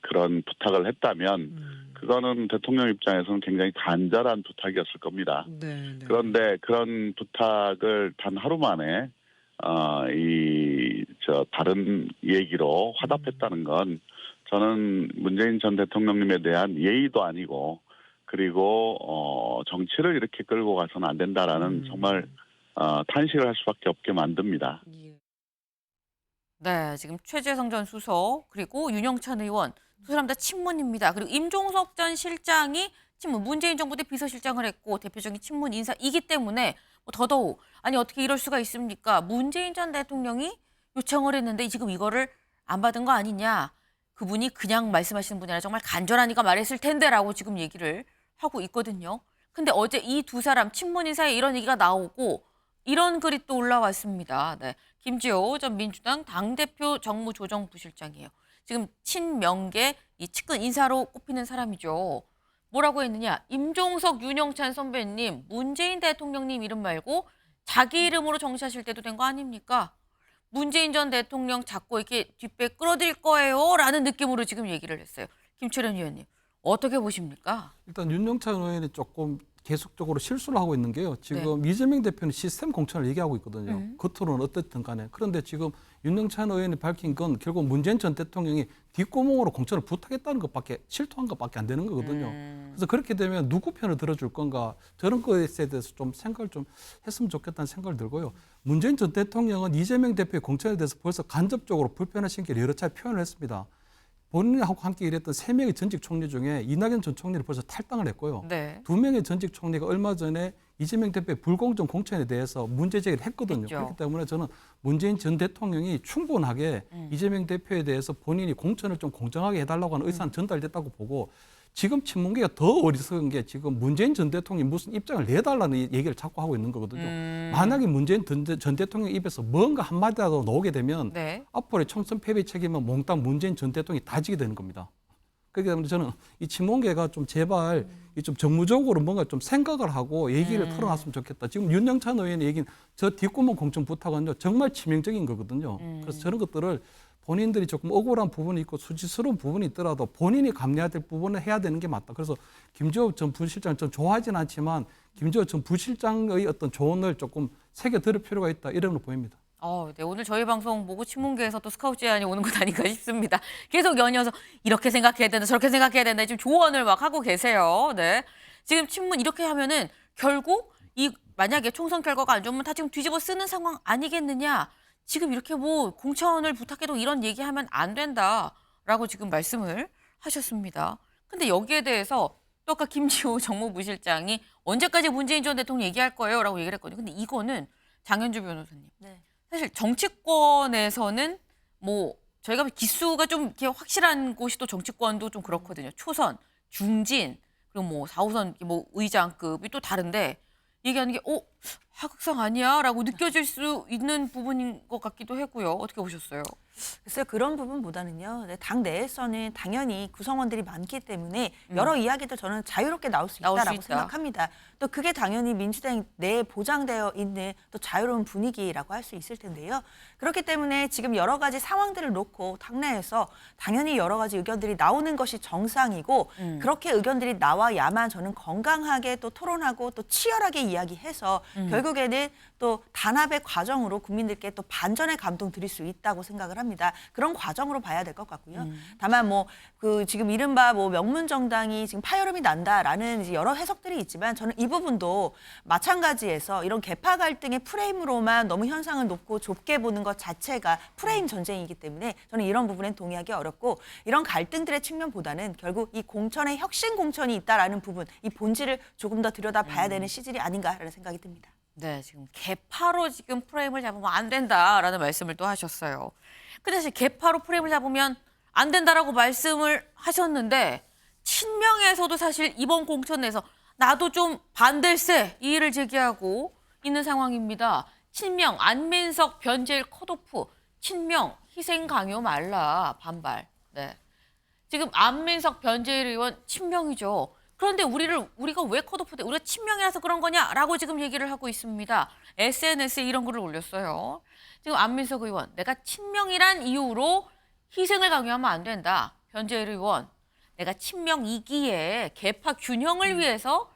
그런 부탁을 했다면 그거는 대통령 입장에서는 굉장히 간절한 부탁이었을 겁니다. 그런데 그런 부탁을 단 하루 만에 다른 얘기로 화답했다는 건 저는 문재인 전 대통령님에 대한 예의도 아니고 그리고 정치를 이렇게 끌고 가서는 안 된다라는 정말 탄식을 할 수밖에 없게 만듭니다. 네, 지금 최재성 전 수석 그리고 윤영찬 의원 두 사람 다 친문입니다. 그리고 임종석 전 실장이 친문, 문재인 정부 때 비서실장을 했고 대표적인 친문 인사이기 때문에 뭐 더더욱 아니 어떻게 이럴 수가 있습니까? 문재인 전 대통령이 요청을 했는데 지금 이거를 안 받은 거 아니냐? 그분이 그냥 말씀하시는 분이 아니라 정말 간절하니까 말했을 텐데라고 지금 얘기를 하고 있거든요. 근데 어제 이 두 사람 친문 인사에 이런 얘기가 나오고 이런 글이 또 올라왔습니다. 네, 김지호 전 민주당 당대표 정무조정부실장이에요. 지금 친명계 이 측근 인사로 꼽히는 사람이죠. 뭐라고 했느냐? 임종석, 윤영찬 선배님, 문재인 대통령님 이름 말고 자기 이름으로 정치하실 때도 된 거 아닙니까? 문재인 전 대통령 자꾸 이렇게 뒷배 끌어들 거예요 라는 느낌으로 지금 얘기를 했어요. 김철현 의원님, 어떻게 보십니까? 일단 윤영찬 의원이 조금 계속적으로 실수를 하고 있는 게요. 지금 이재명 대표는 시스템 공천을 얘기하고 있거든요. 겉으로는 어떻든 간에. 그런데 지금 윤영찬 의원이 밝힌 건 결국 문재인 전 대통령이 뒷구멍으로 공천을 부탁했다는 것밖에 실토한 것밖에 안 되는 거거든요. 그래서 그렇게 되면 누구 편을 들어줄 건가 저런 것에 대해서 좀 생각을 좀 했으면 좋겠다는 생각을 들고요. 문재인 전 대통령은 이재명 대표의 공천에 대해서 벌써 간접적으로 불편한 심기를 여러 차례 표현을 했습니다. 본인하고 함께 일했던 3명의 전직 총리 중에 이낙연 전 총리를 벌써 탈당을 했고요. 네. 2명의 전직 총리가 얼마 전에 이재명 대표의 불공정 공천에 대해서 문제 제기를 했거든요. 했죠. 그렇기 때문에 저는 문재인 전 대통령이 충분하게 이재명 대표에 대해서 본인이 공천을 좀 공정하게 해달라고 하는 의사는 전달됐다고 보고 지금 친문계가 더 어리석은 게 지금 문재인 전 대통령이 무슨 입장을 내달라는 얘기를 자꾸 하고 있는 거거든요. 만약에 문재인 전 대통령 입에서 뭔가 한마디라도 나오게 되면 앞으로의 총선 패배 책임은 몽땅 문재인 전 대통령이 다지게 되는 겁니다. 그렇기 때문에 저는 이 친문계가 좀 제발 좀 정무적으로 뭔가 좀 생각을 하고 얘기를 털어놨으면 좋겠다. 지금 윤영찬 의원의 얘기는 저 뒷구멍 공천 부탁은요 정말 치명적인 거거든요. 그래서 저런 것들을 본인들이 조금 억울한 부분이 있고 수치스러운 부분이 있더라도 본인이 감내해야 될 부분을 해야 되는 게 맞다. 그래서 김지호 전 부실장 좀 좋아하진 않지만 김지호 전 부실장의 어떤 조언을 조금 새겨 들을 필요가 있다. 이런 걸 보입니다. 네, 오늘 저희 방송 보고 친문계에서 또 스카우트 제안이 오는 것 아닌가 싶습니다. 계속 연이어서 이렇게 생각해야 된다, 저렇게 생각해야 된다. 지금 조언을 막 하고 계세요. 네, 지금 친문 이렇게 하면은 결국 이 만약에 총선 결과가 안 좋으면 다 지금 뒤집어 쓰는 상황 아니겠느냐. 지금 이렇게 뭐 공천을 부탁해도 이런 얘기하면 안 된다라고 지금 말씀을 하셨습니다. 근데 여기에 대해서 또 아까 김지호 정무부실장이 언제까지 문재인 전 대통령 얘기할 거예요? 라고 얘기를 했거든요. 근데 이거는 장현주 변호사님. 사실 정치권에서는 뭐 저희가 기수가 좀 이렇게 확실한 곳이 또 정치권도 좀 그렇거든요. 초선, 중진, 그리고 뭐 4호선 뭐 의장급이 또 다른데 얘기하는 게 하극상 아니야? 라고 느껴질 수 있는 부분인 것 같기도 했고요. 어떻게 보셨어요? 글쎄요, 그런 부분보다는요. 당 내에서는 당연히 구성원들이 많기 때문에 여러 이야기들 저는 자유롭게 나올 수 있다라고 생각합니다. 또 그게 당연히 민주당 내에 보장되어 있는 또 자유로운 분위기라고 할 수 있을 텐데요. 그렇기 때문에 지금 여러 가지 상황들을 놓고 당내에서 당연히 여러 가지 의견들이 나오는 것이 정상이고 그렇게 의견들이 나와야만 저는 건강하게 또 토론하고 또 치열하게 이야기해서 결국에는 또 단합의 과정으로 국민들께 또 반전의 감동 드릴 수 있다고 생각을 합니다. 그런 과정으로 봐야 될 것 같고요. 다만 뭐 그 지금 이른바 뭐 명문 정당이 지금 파열음이 난다라는 이제 여러 해석들이 있지만 저는 이 부분도 마찬가지에서 이런 계파 갈등의 프레임으로만 너무 현상을 놓고 좁게 보는 것 자체가 프레임 전쟁이기 때문에 저는 이런 부분엔 동의하기 어렵고 이런 갈등들의 측면보다는 결국 이 공천에 혁신 공천이 있다라는 부분, 이 본질을 조금 더 들여다봐야 되는 시절이 아닌가라는 생각이 듭니다. 네, 지금 개파로 지금 프레임을 잡으면 안 된다라는 말씀을 또 하셨어요. 근데 사실 개파로 프레임을 잡으면 안 된다라고 말씀을 하셨는데 친명에서도 사실 이번 공천에서 나도 좀 반댈세 이의를 제기하고 있는 상황입니다. 친명 안민석 변제일 컷오프, 친명 희생 강요 말라 반발. 네. 지금 안민석 변제일 의원 친명이죠. 그런데 우리가 왜 컷오프돼? 우리가 친명이라서 그런 거냐라고 지금 얘기를 하고 있습니다. SNS에 이런 글을 올렸어요. 지금 안민석 의원, 내가 친명이란 이유로 희생을 강요하면 안 된다. 변제일 의원, 내가 친명이기에 계파 균형을 위해서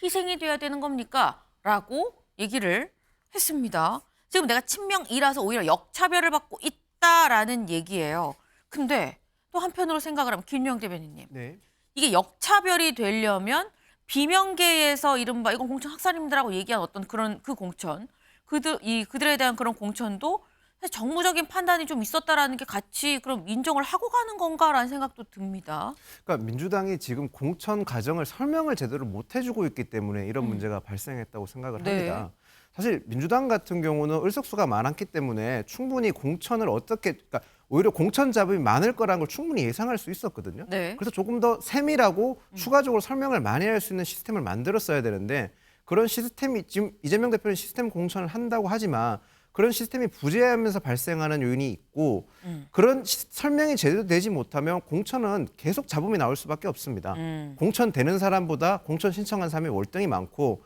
희생이 돼야 되는 겁니까? 라고 얘기를 했습니다. 지금 내가 친명이라서 오히려 역차별을 받고 있다라는 얘기예요. 근데 또 한편으로 생각을 하면 김유영 대변인님. 네. 이게 역차별이 되려면 비명계에서 이른바 이건 공천 학살입니다라고 얘기한 어떤 그런 그 공천, 그들에 대한 그런 공천도 사실 정무적인 판단이 좀 있었다라는 게 같이 그럼 인정을 하고 가는 건가라는 생각도 듭니다. 그러니까 민주당이 지금 공천 과정을 설명을 제대로 못 해주고 있기 때문에 이런 문제가 발생했다고 생각을 네. 합니다. 사실 민주당 같은 경우는 의석수가 많았기 때문에 충분히 공천을 그러니까 오히려 공천 잡음이 많을 거라는 걸 충분히 예상할 수 있었거든요. 네. 그래서 조금 더 세밀하고 추가적으로 설명을 많이 할 수 있는 시스템을 만들었어야 되는데 그런 시스템이 지금 이재명 대표는 시스템 공천을 한다고 하지만 그런 시스템이 부재하면서 발생하는 요인이 있고 그런 설명이 제대로 되지 못하면 공천은 계속 잡음이 나올 수밖에 없습니다. 공천 되는 사람보다 공천 신청한 사람이 월등히 많고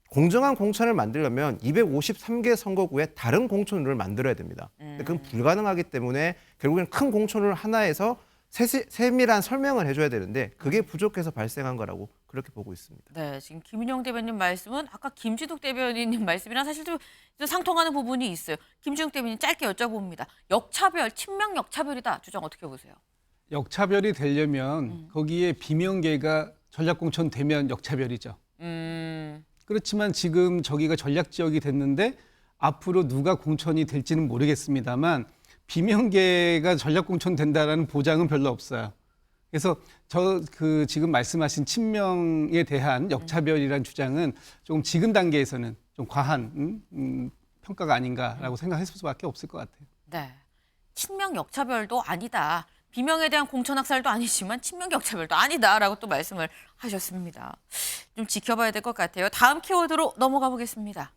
공정한 공천을 만들려면 253개 선거구에 다른 공천룰을 만들어야 됩니다. 근데 그건 불가능하기 때문에 결국에는 큰 공천룰 하나에서 세밀한 설명을 해줘야 되는데 그게 부족해서 발생한 거라고 그렇게 보고 있습니다. 네, 지금 김윤영 대변인 말씀은 아까 김지숙 대변인님 말씀이랑 사실 좀 상통하는 부분이 있어요. 김지숙 대변인 짧게 여쭤봅니다. 역차별, 친명 역차별이다. 주장 어떻게 보세요? 역차별이 되려면 거기에 비명계가 전략공천 되면 역차별이죠. 그렇지만 지금 저기가 전략지역이 됐는데 앞으로 누가 공천이 될지는 모르겠습니다만 비명계가 전략공천 된다라는 보장은 별로 없어요. 그래서 지금 말씀하신 친명에 대한 역차별이라는 주장은 조금 지금 단계에서는 좀 과한 평가가 아닌가라고 생각할 수밖에 없을 것 같아요. 네, 친명 역차별도 아니다. 비명에 대한 공천 학살도 아니지만 친명 역차별도 아니다라고 또 말씀을 하셨습니다. 좀 지켜봐야 될 것 같아요. 다음 키워드로 넘어가 보겠습니다.